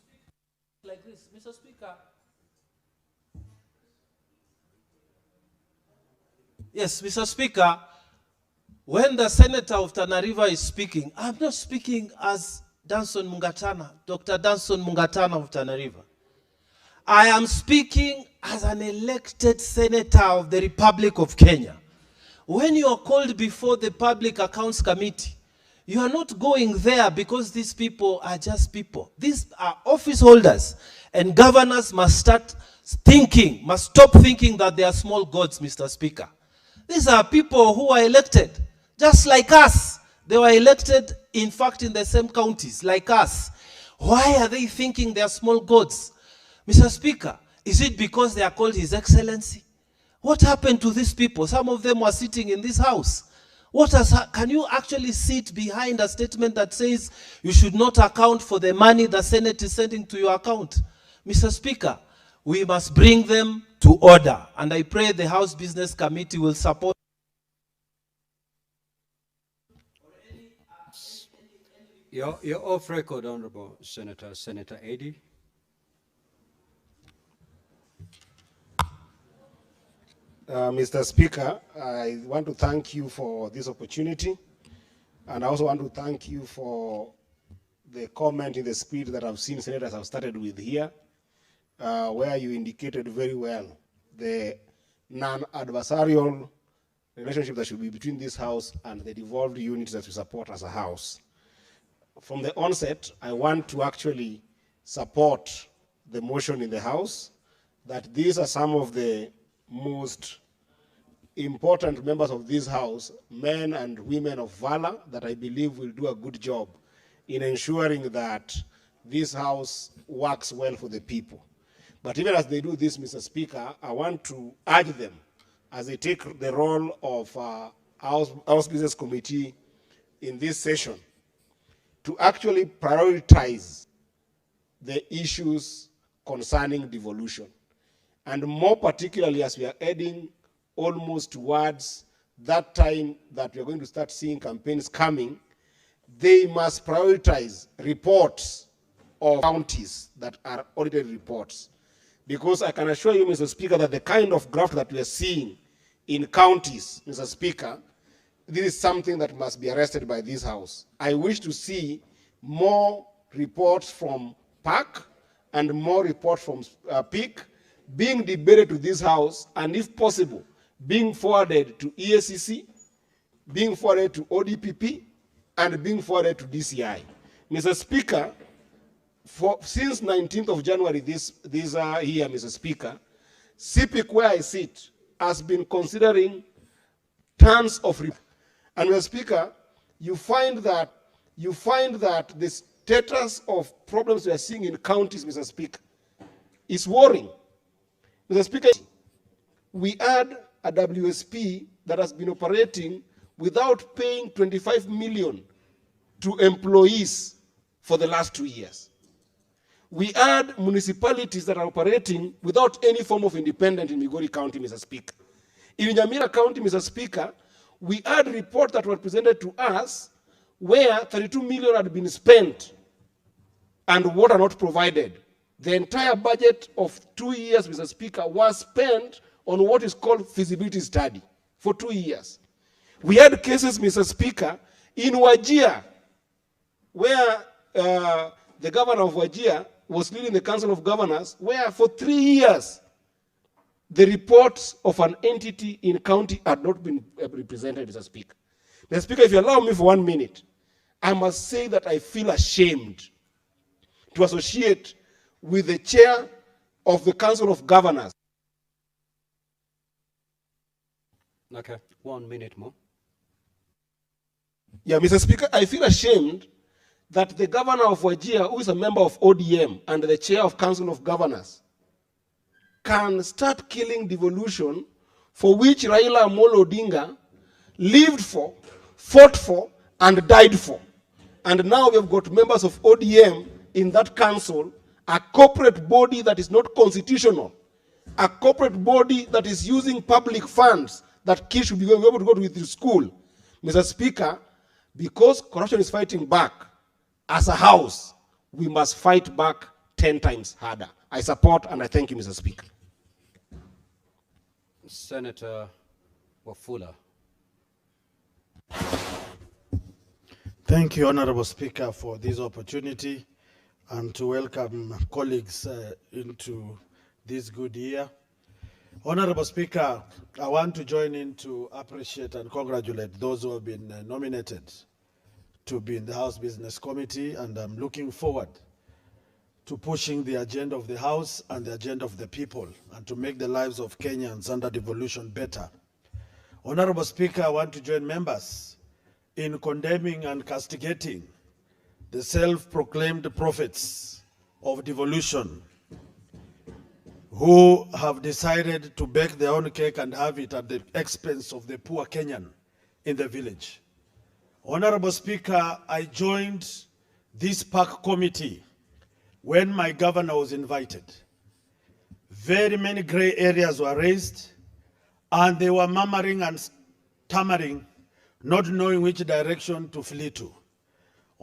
Like this, Mr. Speaker. Yes, Mr. Speaker, when the Senator of Tana River is speaking, I'm not speaking as Danson Mungatana, Dr. Danson Mungatana of Tana River. I am speaking as an elected senator of the Republic of Kenya. When you are called before the Public Accounts Committee, you are not going there because these people are just people. These are office holders, and governors must stop thinking that they are small gods, Mr. Speaker. These are people who are elected, just like us. They were elected, in fact, in the same counties, like us. Why are they thinking they are small gods? Mr. Speaker, is it because they are called His Excellency? What happened to these people? Some of them were sitting in this house. Can you actually sit behind a statement that says you should not account for the money the Senate is sending to your account? Mr. Speaker, we must bring them to order. And I pray the House Business Committee will support. You're off record, Honorable Senator. Senator Eddy. Mr. Speaker, I want to thank you for this opportunity, and I also want to thank you for the comment in the spirit that I've seen senators have started with here, where you indicated very well the non-adversarial relationship that should be between this House and the devolved units that we support as a House. From the onset, I want to actually support the motion in the House that these are some of the most important members of this House, men and women of valor, that I believe will do a good job in ensuring that this House works well for the people. But even as they do this, Mr. Speaker, I want to urge them, as they take the role of House Business Committee in this session, to actually prioritize the issues concerning devolution. And more particularly, as we are heading almost towards that time that we are going to start seeing campaigns coming, they must prioritize reports of counties that are audited reports. Because I can assure you, Mr. Speaker, that the kind of graft that we are seeing in counties, Mr. Speaker, this is something that must be arrested by this House. I wish to see more reports from PAC and more reports from PIC being debated to this House, and if possible, being forwarded to EACC, being forwarded to ODPP, and being forwarded to DCI. Mr. Speaker, since 19th of January this year, Mr. Speaker, CPIC, where I sit, has been considering tons of reports. And Mr. Speaker, you find that the status of problems we are seeing in counties, Mr. Speaker, is worrying. Mr. Speaker, we had a WSP that has been operating without paying 25 million to employees for the last 2 years. We had municipalities that are operating without any form of independence in Migori County, Mr. Speaker. In Nyamira County, Mr. Speaker, we had reports that were presented to us where 32 million had been spent and water not provided. The entire budget of 2 years, Mr. Speaker, was spent on what is called feasibility study for 2 years. We had cases, Mr. Speaker, in Wajir, where the governor of Wajir was leading the Council of Governors, where for 3 years, the reports of an entity in county had not been represented, Mr. Speaker. Mr. Speaker, if you allow me for 1 minute, I must say that I feel ashamed to associate with the chair of the Council of Governors. Okay, 1 minute more. Yeah, Mr. Speaker, I feel ashamed that the governor of Wajir, who is a member of ODM and the chair of Council of Governors, can start killing devolution for which Raila Amolo Odinga lived for, fought for, and died for. And now we have got members of ODM in that council, a corporate body that is not constitutional, a corporate body that is using public funds that kids should be able to go to school. Mr. Speaker, because corruption is fighting back, as a house, we must fight back 10 times harder. I support and I thank you, Mr. Speaker. Senator Wafula. Thank you, Honorable Speaker, for this opportunity and to welcome colleagues into this good year. Honorable Speaker, I want to join in to appreciate and congratulate those who have been nominated to be in the House Business Committee, and I'm looking forward to pushing the agenda of the House and the agenda of the people and to make the lives of Kenyans under devolution better. Honorable Speaker, I want to join members in condemning and castigating the self-proclaimed prophets of devolution who have decided to bake their own cake and have it at the expense of the poor Kenyan in the village. Honorable Speaker, I joined this park committee when my governor was invited. Very many gray areas were raised, and they were murmuring and stammering, not knowing which direction to flee to.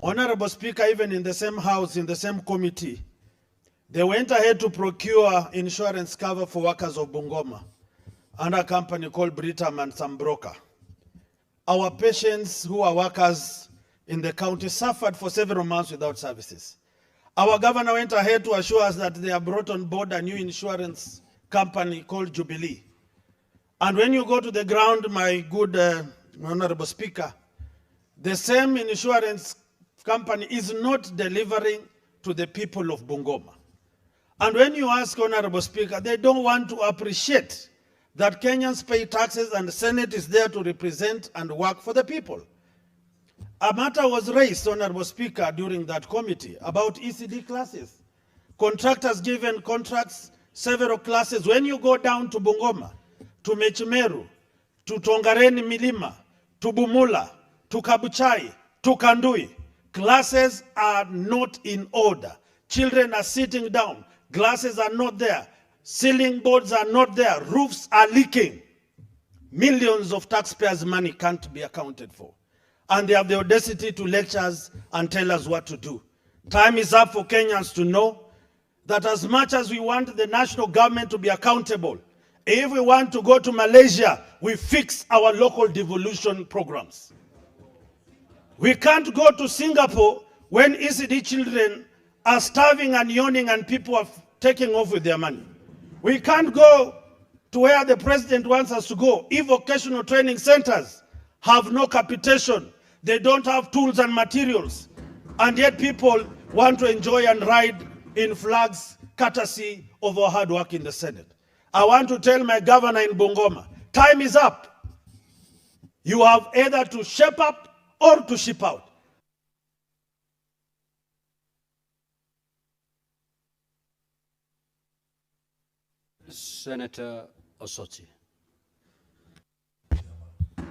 Honorable Speaker, even in the same house, in the same committee, they went ahead to procure insurance cover for workers of Bungoma under a company called Britam and some broker. Our patients who are workers in the county suffered for several months without services. Our governor went ahead to assure us that they have brought on board a new insurance company called Jubilee. And when you go to the ground, my good Honorable Speaker, the same insurance company is not delivering to the people of Bungoma. And when you ask, Honorable Speaker, they don't want to appreciate that Kenyans pay taxes and the Senate is there to represent and work for the people. A matter was raised, Honorable Speaker, during that committee about ECD classes. Contractors given contracts, several classes. When you go down to Bungoma, to Mechimeru, to Tongareni Milima, to Bumula, to Kabuchai, to Kandui, classes are not in order. Children are sitting down. Glasses are not there. Ceiling boards are not there. Roofs are leaking. Millions of taxpayers' money can't be accounted for. And they have the audacity to lecture us and tell us what to do. Time is up for Kenyans to know that as much as we want the national government to be accountable, if we want to go to Malaysia, we fix our local devolution programs. We can't go to Singapore when ECD children are starving and yawning and people are taking off with their money. We can't go to where the president wants us to go if vocational training centers have no capitation. They don't have tools and materials. And yet people want to enjoy and ride in flags courtesy of our hard work in the Senate. I want to tell my governor in Bungoma, time is up. You have either to shape up or to ship out. Senator Osoti.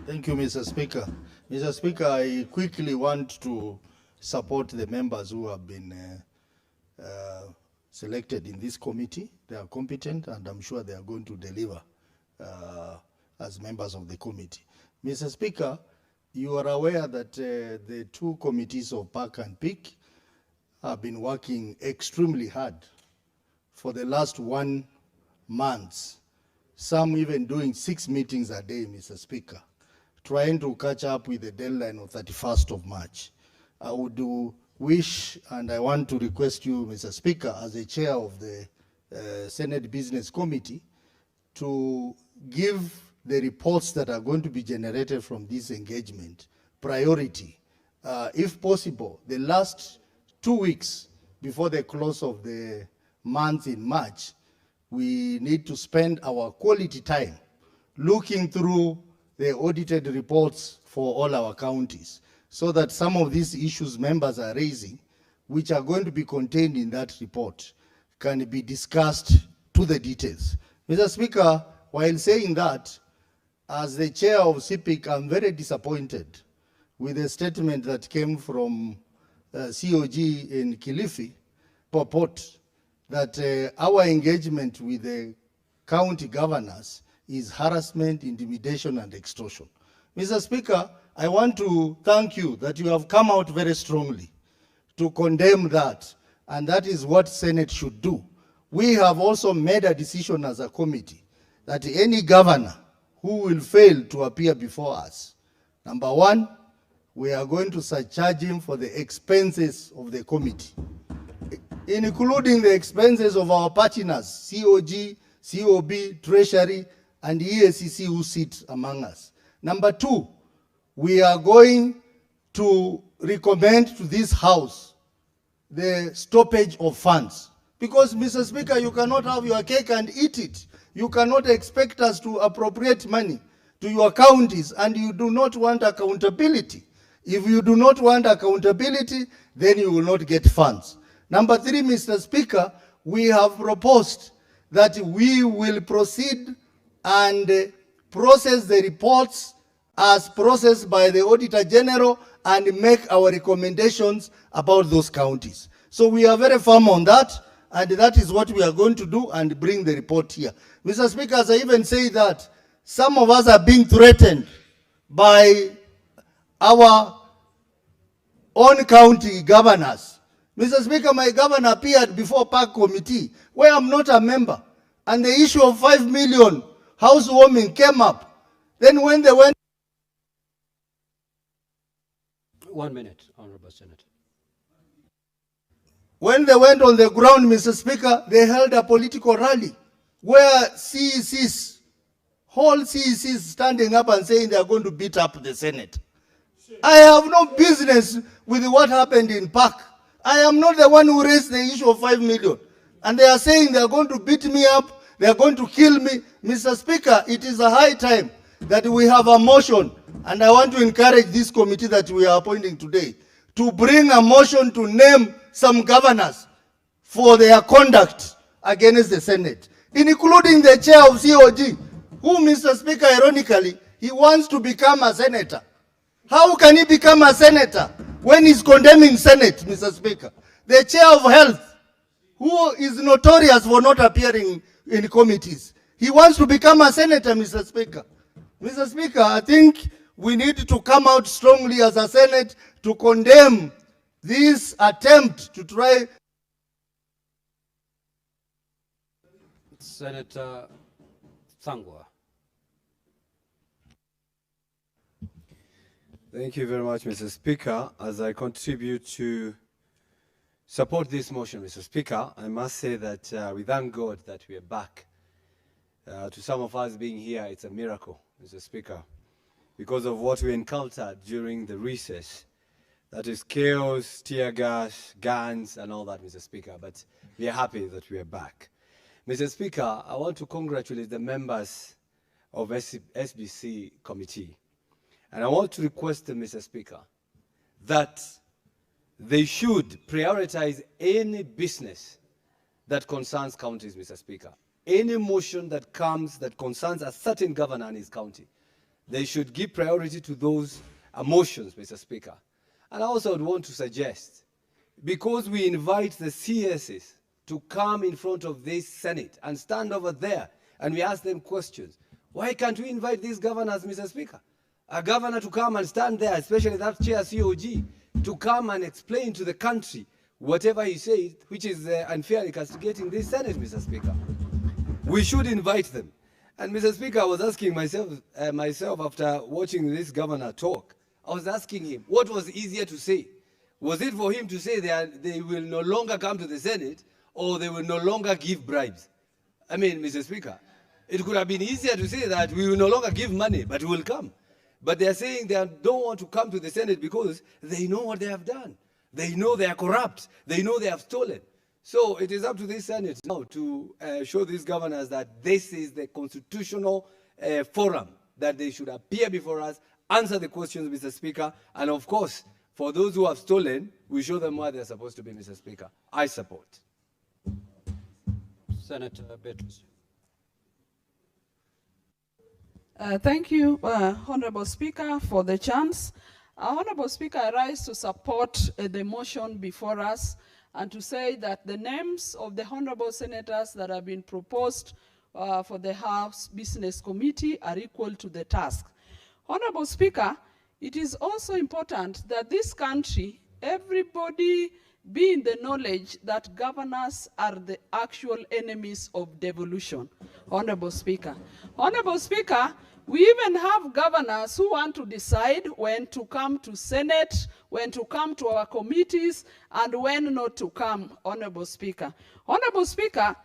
Thank you, Mr. Speaker. Mr. Speaker, I quickly want to support the members who have been selected in this committee. They are competent, and I'm sure they are going to deliver as members of the committee. Mr. Speaker, you are aware that the two committees of PAC and PIC have been working extremely hard for the last 1 month, some even doing 6 meetings a day, Mr. Speaker, trying to catch up with the deadline of 31st of March. I would wish, and I want to request you, Mr. Speaker, as the chair of the Senate Business Committee, to give the reports that are going to be generated from this engagement priority. If possible, the last 2 weeks before the close of the month in March, we need to spend our quality time looking through the audited reports for all our counties, so that some of these issues members are raising, which are going to be contained in that report, can be discussed to the details. Mr. Speaker, while saying that, as the chair of CPIC, I'm very disappointed with a statement that came from COG in Kilifi, purport that our engagement with the county governors is harassment, intimidation, and extortion. Mr. Speaker, I want to thank you that you have come out very strongly to condemn that, and that is what Senate should do. We have also made a decision as a committee that any governor who will fail to appear before us, number one, we are going to surcharge him for the expenses of the committee, including the expenses of our partners, COG, COB, Treasury, and EACC who sit among us. Number two, we are going to recommend to this House the stoppage of funds. Because, Mr. Speaker, you cannot have your cake and eat it. You cannot expect us to appropriate money to your counties, and you do not want accountability. If you do not want accountability, then you will not get funds. Number three, Mr. Speaker, we have proposed that we will proceed and process the reports as processed by the Auditor General and make our recommendations about those counties. So we are very firm on that, and that is what we are going to do and bring the report here. Mr. Speaker, as I even say that, some of us are being threatened by our own county governors. Mr. Speaker, my governor appeared before PAC committee, where I'm not a member, and the issue of 5 million housewarming came up. Then when they went... 1 minute, Honorable Senator. When they went on the ground, Mr. Speaker, they held a political rally where CECs, whole CECs standing up and saying they are going to beat up the Senate. I have no business with what happened in PAC. I am not the one who raised the issue of 5 million. And they are saying they are going to beat me up, they are going to kill me. Mr. Speaker, it is a high time that we have a motion, and I want to encourage this committee that we are appointing today to bring a motion to name some governors for their conduct against the Senate, including the chair of COG, who, Mr. Speaker, ironically, he wants to become a senator. How can he become a senator when he's condemning Senate, Mr. Speaker? The chair of health, who is notorious for not appearing in committees, he wants to become a senator, Mr. Speaker. Mr. Speaker, I think we need to come out strongly as a Senate to condemn this attempt to try. Senator Thangwa. Thank you very much, Mr. Speaker. As I contribute to support this motion, Mr. Speaker, I must say that we thank God that we are back. To some of us being here, it's a miracle, Mr. Speaker, because of what we encountered during the recess. That is chaos, tear gas, guns, and all that, Mr. Speaker. But we are happy that we are back. Mr. Speaker, I want to congratulate the members of SBC committee. And I want to request them, Mr. Speaker, that they should prioritize any business that concerns counties, Mr. Speaker. Any motion that comes that concerns a certain governor in his county, they should give priority to those motions, Mr. Speaker. And I also would want to suggest, because we invite the CSs to to come in front of this Senate and stand over there and we ask them questions. Why can't we invite these governors, Mr. Speaker? A governor to come and stand there, especially that chair COG, to come and explain to the country whatever he says, which is unfairly castigating this Senate, Mr. Speaker. We should invite them. And Mr. Speaker, I was asking myself after watching this governor talk, I was asking him, what was easier to say? Was it for him to say they will no longer come to the Senate or they will no longer give bribes? I mean, Mr. Speaker, it could have been easier to say that we will no longer give money, but we will come. But they are saying they don't want to come to the Senate because they know what they have done. They know they are corrupt. They know they have stolen. So it is up to this Senate now to show these governors that this is the constitutional forum, that they should appear before us, answer the questions, Mr. Speaker, and of course, for those who have stolen, we show them where they're supposed to be, Mr. Speaker. I support. Senator Beatrice. Thank you, Honorable Speaker, for the chance. Honorable Speaker, I rise to support the motion before us and to say that the names of the honorable senators that have been proposed for the House Business Committee are equal to the task. Honorable Speaker, it is also important that this country, everybody be in the knowledge that governors are the actual enemies of devolution. Honorable Speaker. Honorable Speaker, we even have governors who want to decide when to come to Senate, when to come to our committees, and when not to come, Honorable Speaker. Honorable Speaker,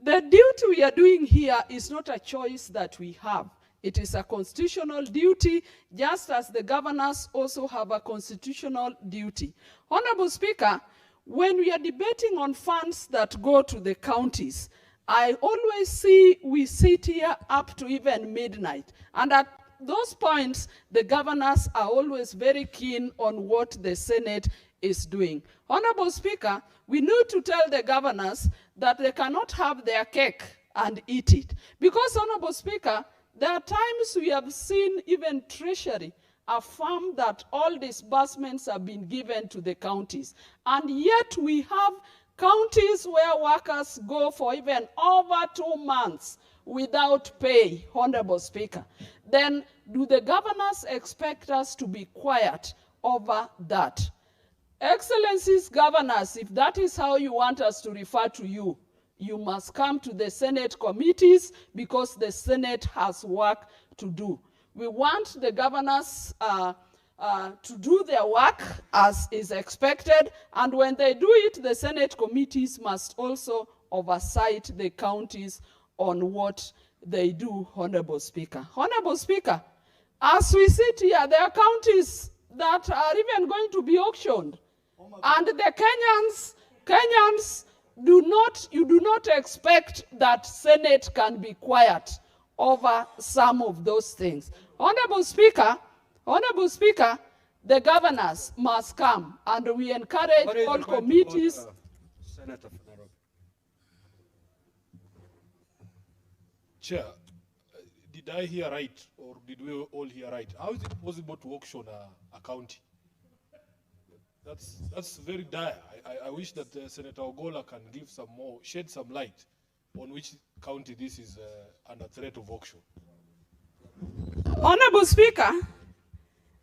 the duty we are doing here is not a choice that we have. It is a constitutional duty, just as the governors also have a constitutional duty. Honorable Speaker, when we are debating on funds that go to the counties, I always see we sit here up to even midnight. And at those points, the governors are always very keen on what the Senate is doing. Honorable Speaker, we need to tell the governors that they cannot have their cake and eat it. Because, Honorable Speaker, there are times we have seen even Treasury affirm that all disbursements have been given to the counties. And yet we have counties where workers go for even over 2 months without pay, Honorable Speaker. Then do the governors expect us to be quiet over that? Excellencies, governors, if that is how you want us to refer to you, you must come to the Senate committees because the Senate has work to do. We want the governors to do their work as is expected, and when they do it, the Senate committees must also oversight the counties on what they do, Honorable Speaker. Honorable Speaker, as we sit here, there are counties that are even going to be auctioned, and the Kenyans you do not expect that Senate can be quiet over some of those things. Honorable Speaker, the governors must come, and we encourage all committees. Senator Nairobi. Chair, did I hear right, or did we all hear right? How is it possible to auction a county? That's very dire. I wish that Senator Ogola can give shed some light on which county this is under threat of auction. Honorable Speaker,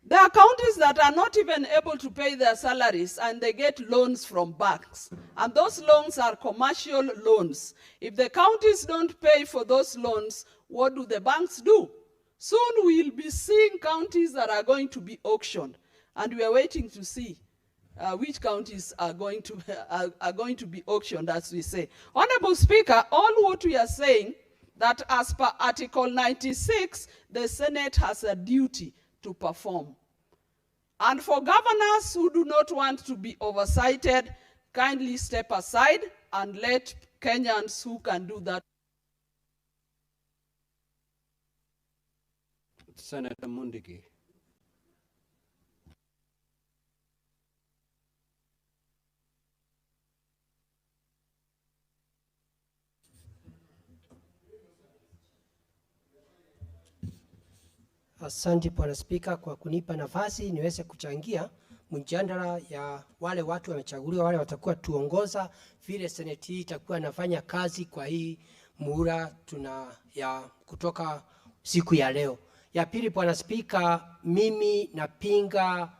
there are counties that are not even able to pay their salaries and they get loans from banks. And those loans are commercial loans. If the counties don't pay for those loans, what do the banks do? Soon we'll be seeing counties that are going to be auctioned. And we are waiting to see which counties are going to be auctioned, as we say. Honorable Speaker, all what we are saying, that as per Article 96, the Senate has a duty to perform. And for governors who do not want to be oversighted, kindly step aside and let Kenyans who can do that. Senator Mundigi. Asante Bwana Spika kwa kunipa nafasi niweze kuchangia mjadala ya wale watu wamechaguliwa, wale watakuwa tuongoza vile seneti hii itakuwa nafanya kazi kwa hii muhula ya kutoka siku ya leo. Ya pili, Bwana Spika, mimi napinga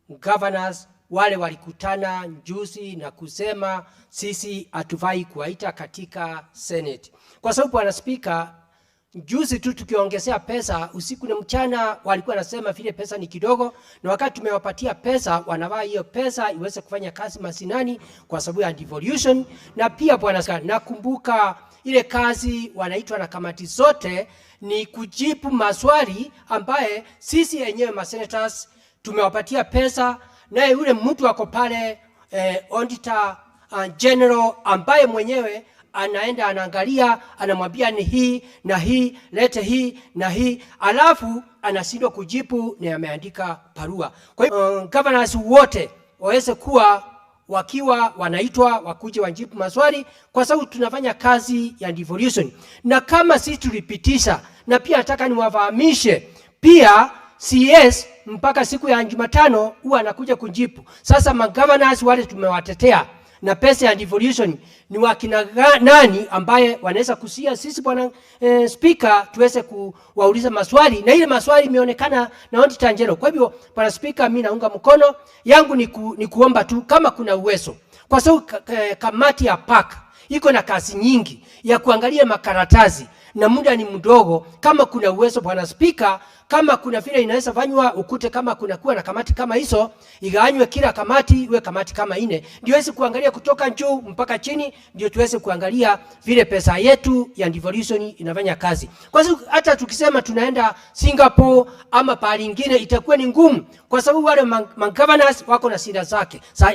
governors wale walikutana juzi na kusema sisi hatufai kuwaita katika Senate. Kwa sababu Bwana Spika, juzi tu tukiongezea pesa usiku na mchana walikuwa nasema vile pesa ni kidogo, na wakati tumewapatia pesa wanavaa hiyo pesa iweze kufanya kazi masinani kwa sababu ya devolution. Na pia Bwana Spika, nakumbuka ile kazi wanaitwa na kamati zote ni kujibu maswali ambaye sisi wenyewe masenators tumewapatia pesa, na yule mtu wako pale auditor general ambaye mwenyewe anaenda anaangalia, anamwambia ni hii na hii, lete hii na hii, alafu anashindwa kujibu na ameandika barua. Kwa hiyo governors wote waweze kuwa wakiwa wanaitwa wakuje wajibu maswali, kwa sababu tunafanya kazi ya devolution. Na kama sisi tulipitisha, na pia nataka niwafahamishe pia CS mpaka siku ya Jumatano huwa anakuja kujibu. Sasa governors wale tumewatetea na pesa ya devolution ni wakina nani ambaye wanaweza kusia sisi Bwana Speaker tuweze kuwauliza maswali, na ile maswali imeonekana na auditor general. Kwa hivyo Bwana Speaker, mimi naunga mkono yangu ni kuomba tu kama kuna uwezo, kwa sababu kamati ya PAC iko na kazi nyingi ya kuangalia makaratasi na muda ni mdogo. Kama kuna uwezo Bwana Speaker, kama kuna vile inaweza fanywa ukute kama kuna kuwa na kamati kama hizo, igawanywe kila kamati iwe kamati kama 4, ndio tuweze kuangalia kutoka juu mpaka chini, ndio tuweze kuangalia vile pesa yetu ya devolution inafanya kazi. Kwa sababu hata tukisema tunaenda Singapore ama pahali nyingine itakuwa ni ngumu, kwa sababu wale governors wako na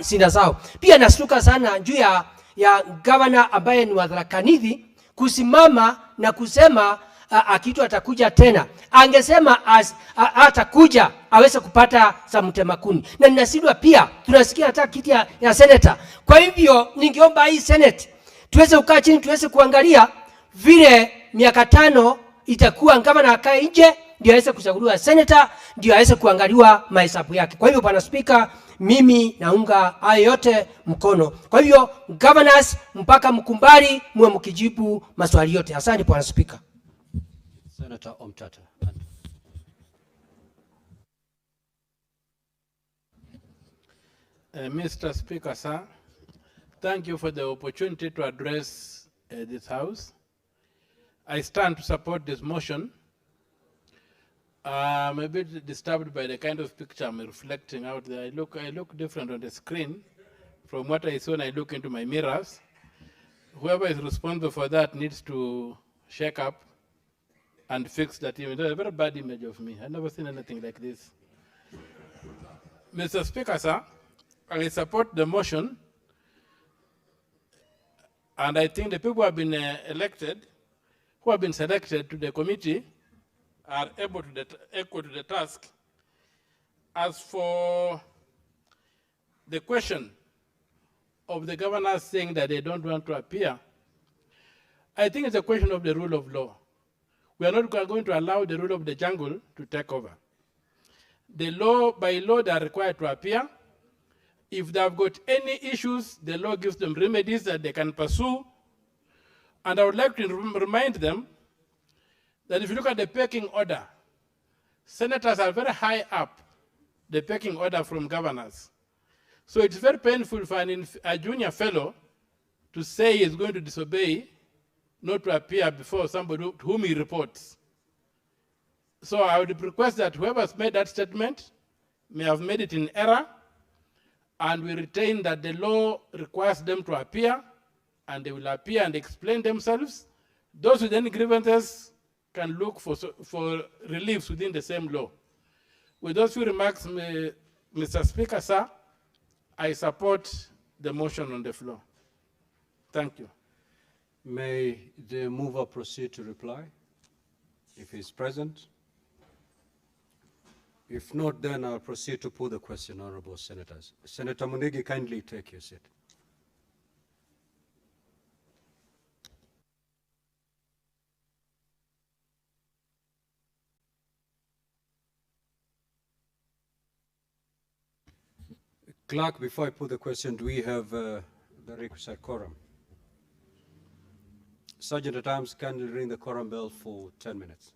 shinda zao. Pia nashtuka sana juu ya governor ambaye ni wadharakanithi kusimama na kusema akitu atakuja tena. Angesema atakuja aweze kupata za mtemakuni. Na ninasidwa pia tunasikia hata kiti ya senator. Kwa hivyo ningeomba hii Senate tuweze kukaa chini, tuweze kuangalia vile miaka 5 itakuwa gavana akae nje ndio aweze kuchaguliwa senator, ndio aweze kuangaliwa mahesabu yake. Kwa hivyo Bwana Speaker, mimi naunga hayo yote mkono. Kwa hivyo governors mpaka mkumbali mwe mkijibu maswali yote. Asante Bwana Speaker. Senator Omtata. Mr. Speaker, sir, thank you for the opportunity to address this House. I stand to support this motion. I'm a bit disturbed by the kind of picture I'm reflecting out there. I look different on the screen from what I saw when I look into my mirrors. Whoever is responsible for that needs to shake up and fix that image. There's a very bad image of me. I've never seen anything like this. Mr. Speaker, sir, I support the motion, and I think the people who have been elected, who have been selected to the committee, are able to equal to the task. As for the question of the governors saying that they don't want to appear, I think it's a question of the rule of law. We are not going to allow the rule of the jungle to take over. The law, by law, they are required to appear. If they have got any issues, the law gives them remedies that they can pursue. And I would like to remind them that if you look at the pecking order, senators are very high up the pecking order from governors. So it's very painful for a junior fellow to say he's going to disobey, not to appear before somebody to whom he reports. So I would request that whoever has made that statement may have made it in error, and we retain that the law requires them to appear, and they will appear and explain themselves. Those with any grievances can look for reliefs within the same law. With those few remarks, Mr. Speaker, sir, I support the motion on the floor. Thank you. May the mover proceed to reply, if he's present? If not, then I'll proceed to put the question, honorable senators. Senator Munigi, kindly take your seat. Clerk, before I put the question, do we have the requisite quorum? Sergeant at Arms, can you ring the quorum bell for 10 minutes?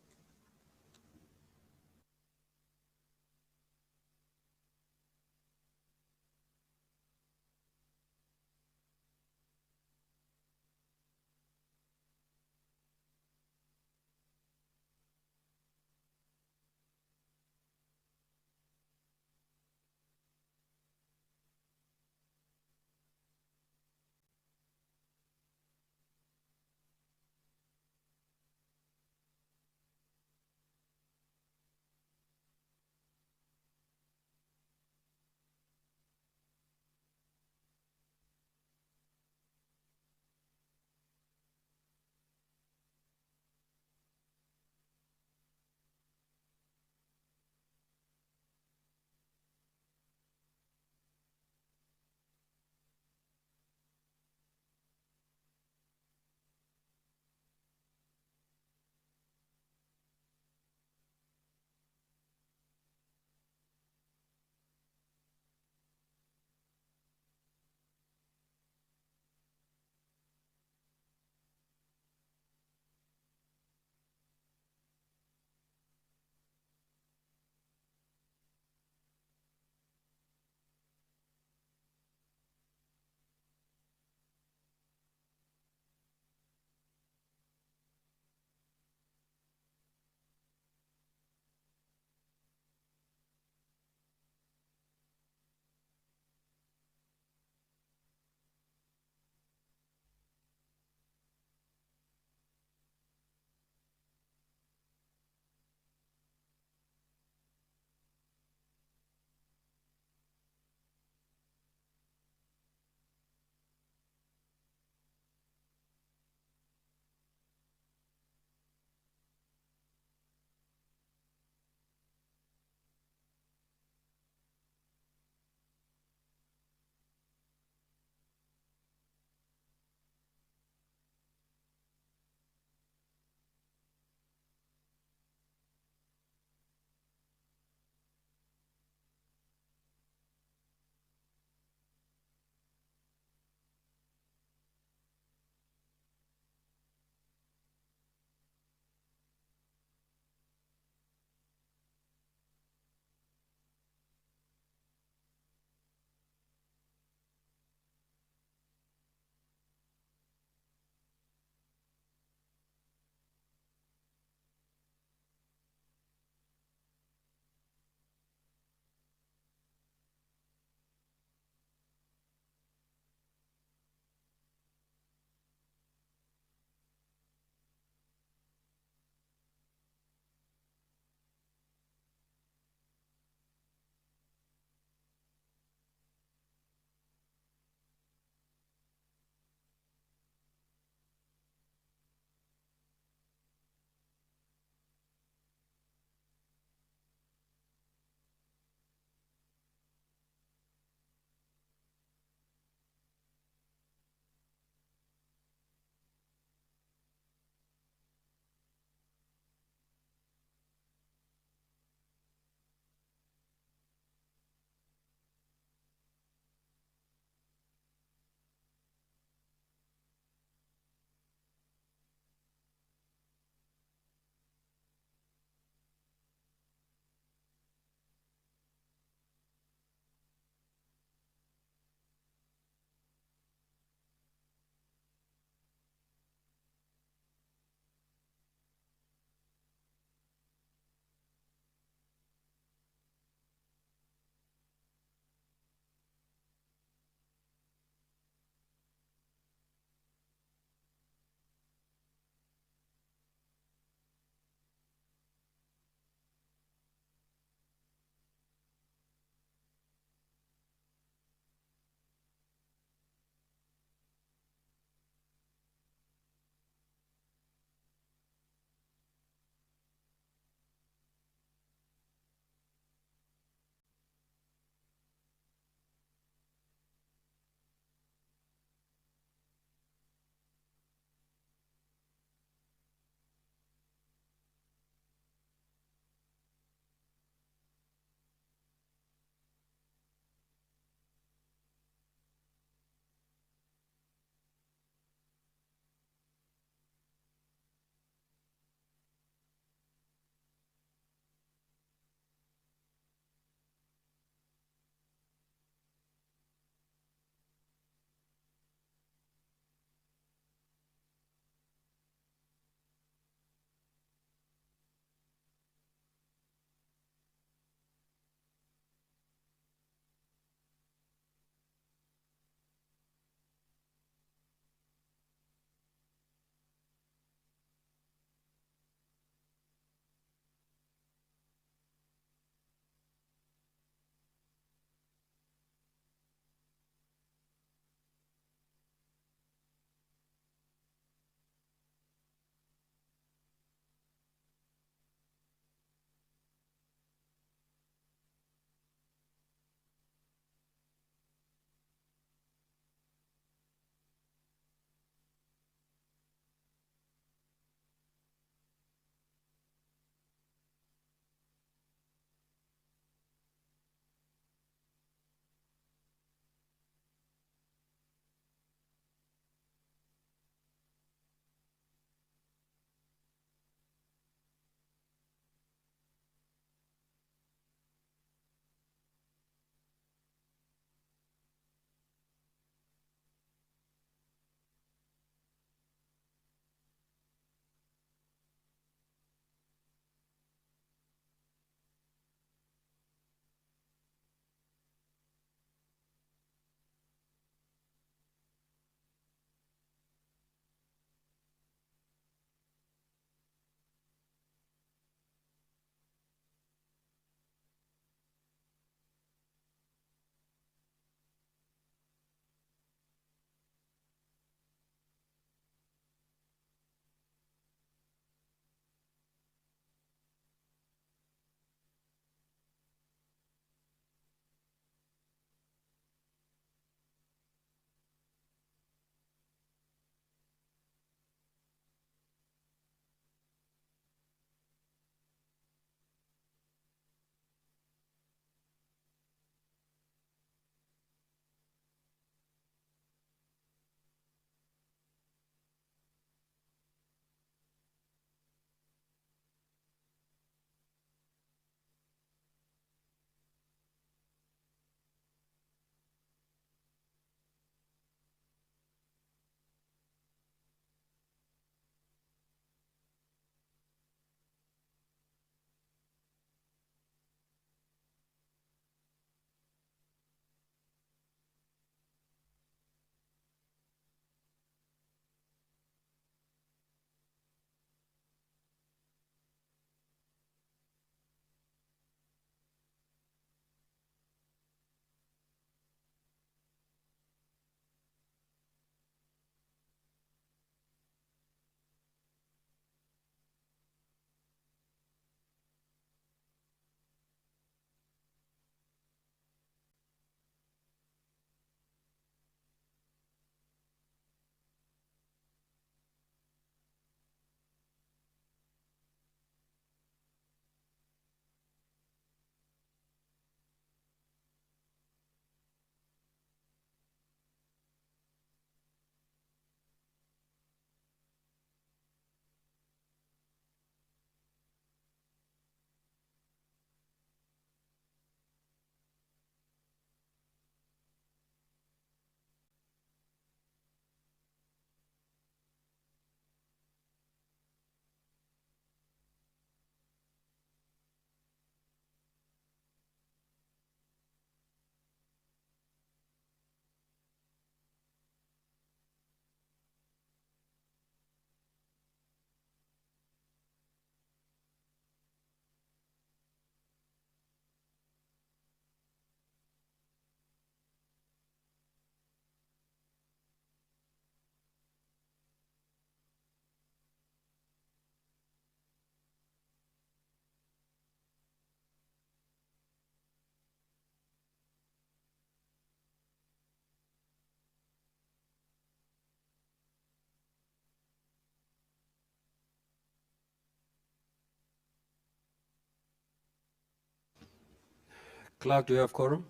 Clerk, do you have quorum?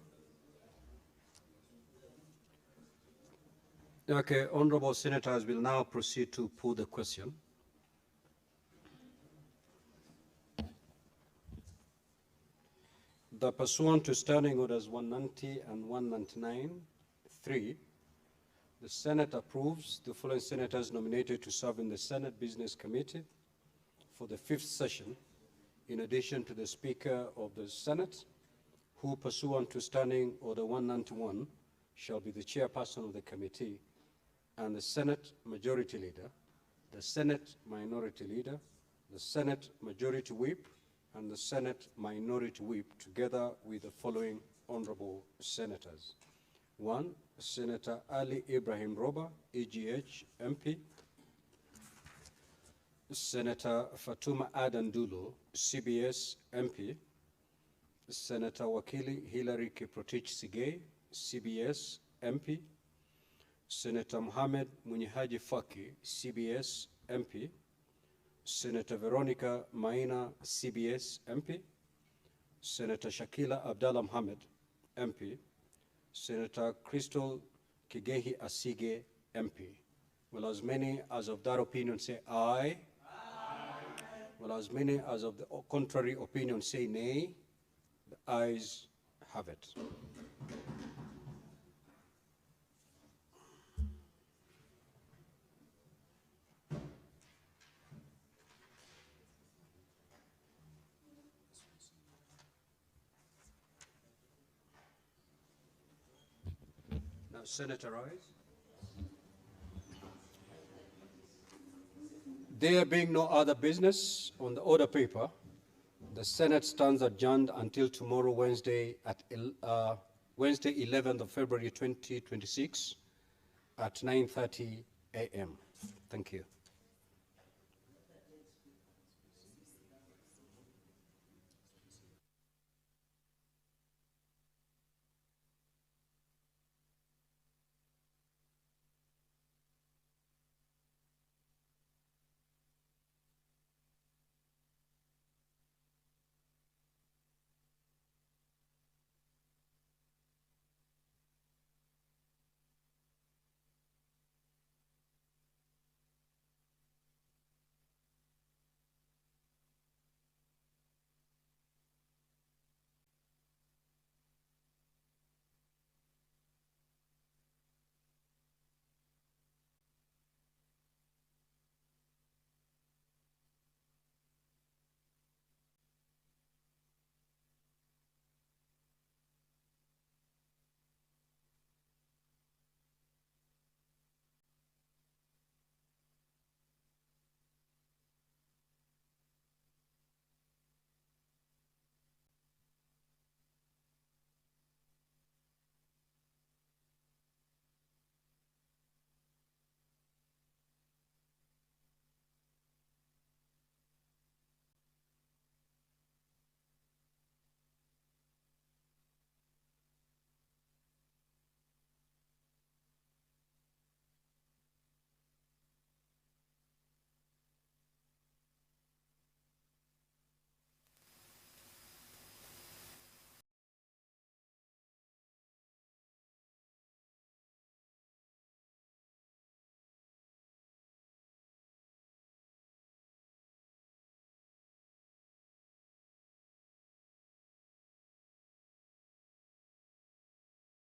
Okay, honorable senators will now proceed to put the question. The pursuant to Standing Orders 190 and 199(3), the Senate approves the following senators nominated to serve in the Senate Business Committee for the 5th session, in addition to the Speaker of the Senate, who pursuant to Standing Order 191 shall be the chairperson of the committee, and the Senate Majority Leader, the Senate Minority Leader, the Senate Majority Whip, and the Senate Minority Whip, together with the following honorable senators. 1, Senator Ali Ibrahim Roba, EGH MP. Senator Fatuma Adan Dulo, CBS MP. Senator Wakili Hilary Kiprotich Sigei, CBS MP. Senator Mohamed Munyihaji Faki, CBS MP. Senator Veronica Maina, CBS MP. Senator Shakila Abdallah Mohamed, MP. Senator Crystal Kigehi Asige, MP. Will as many as of that opinion say aye? Aye. Will as many as of the contrary opinion say nay? The ayes have it. Now, Senator Rice. There being no other business on the order paper, the Senate stands adjourned until tomorrow, Wednesday, Wednesday, 11th of February, 2026, at 9:30 a.m. Thank you.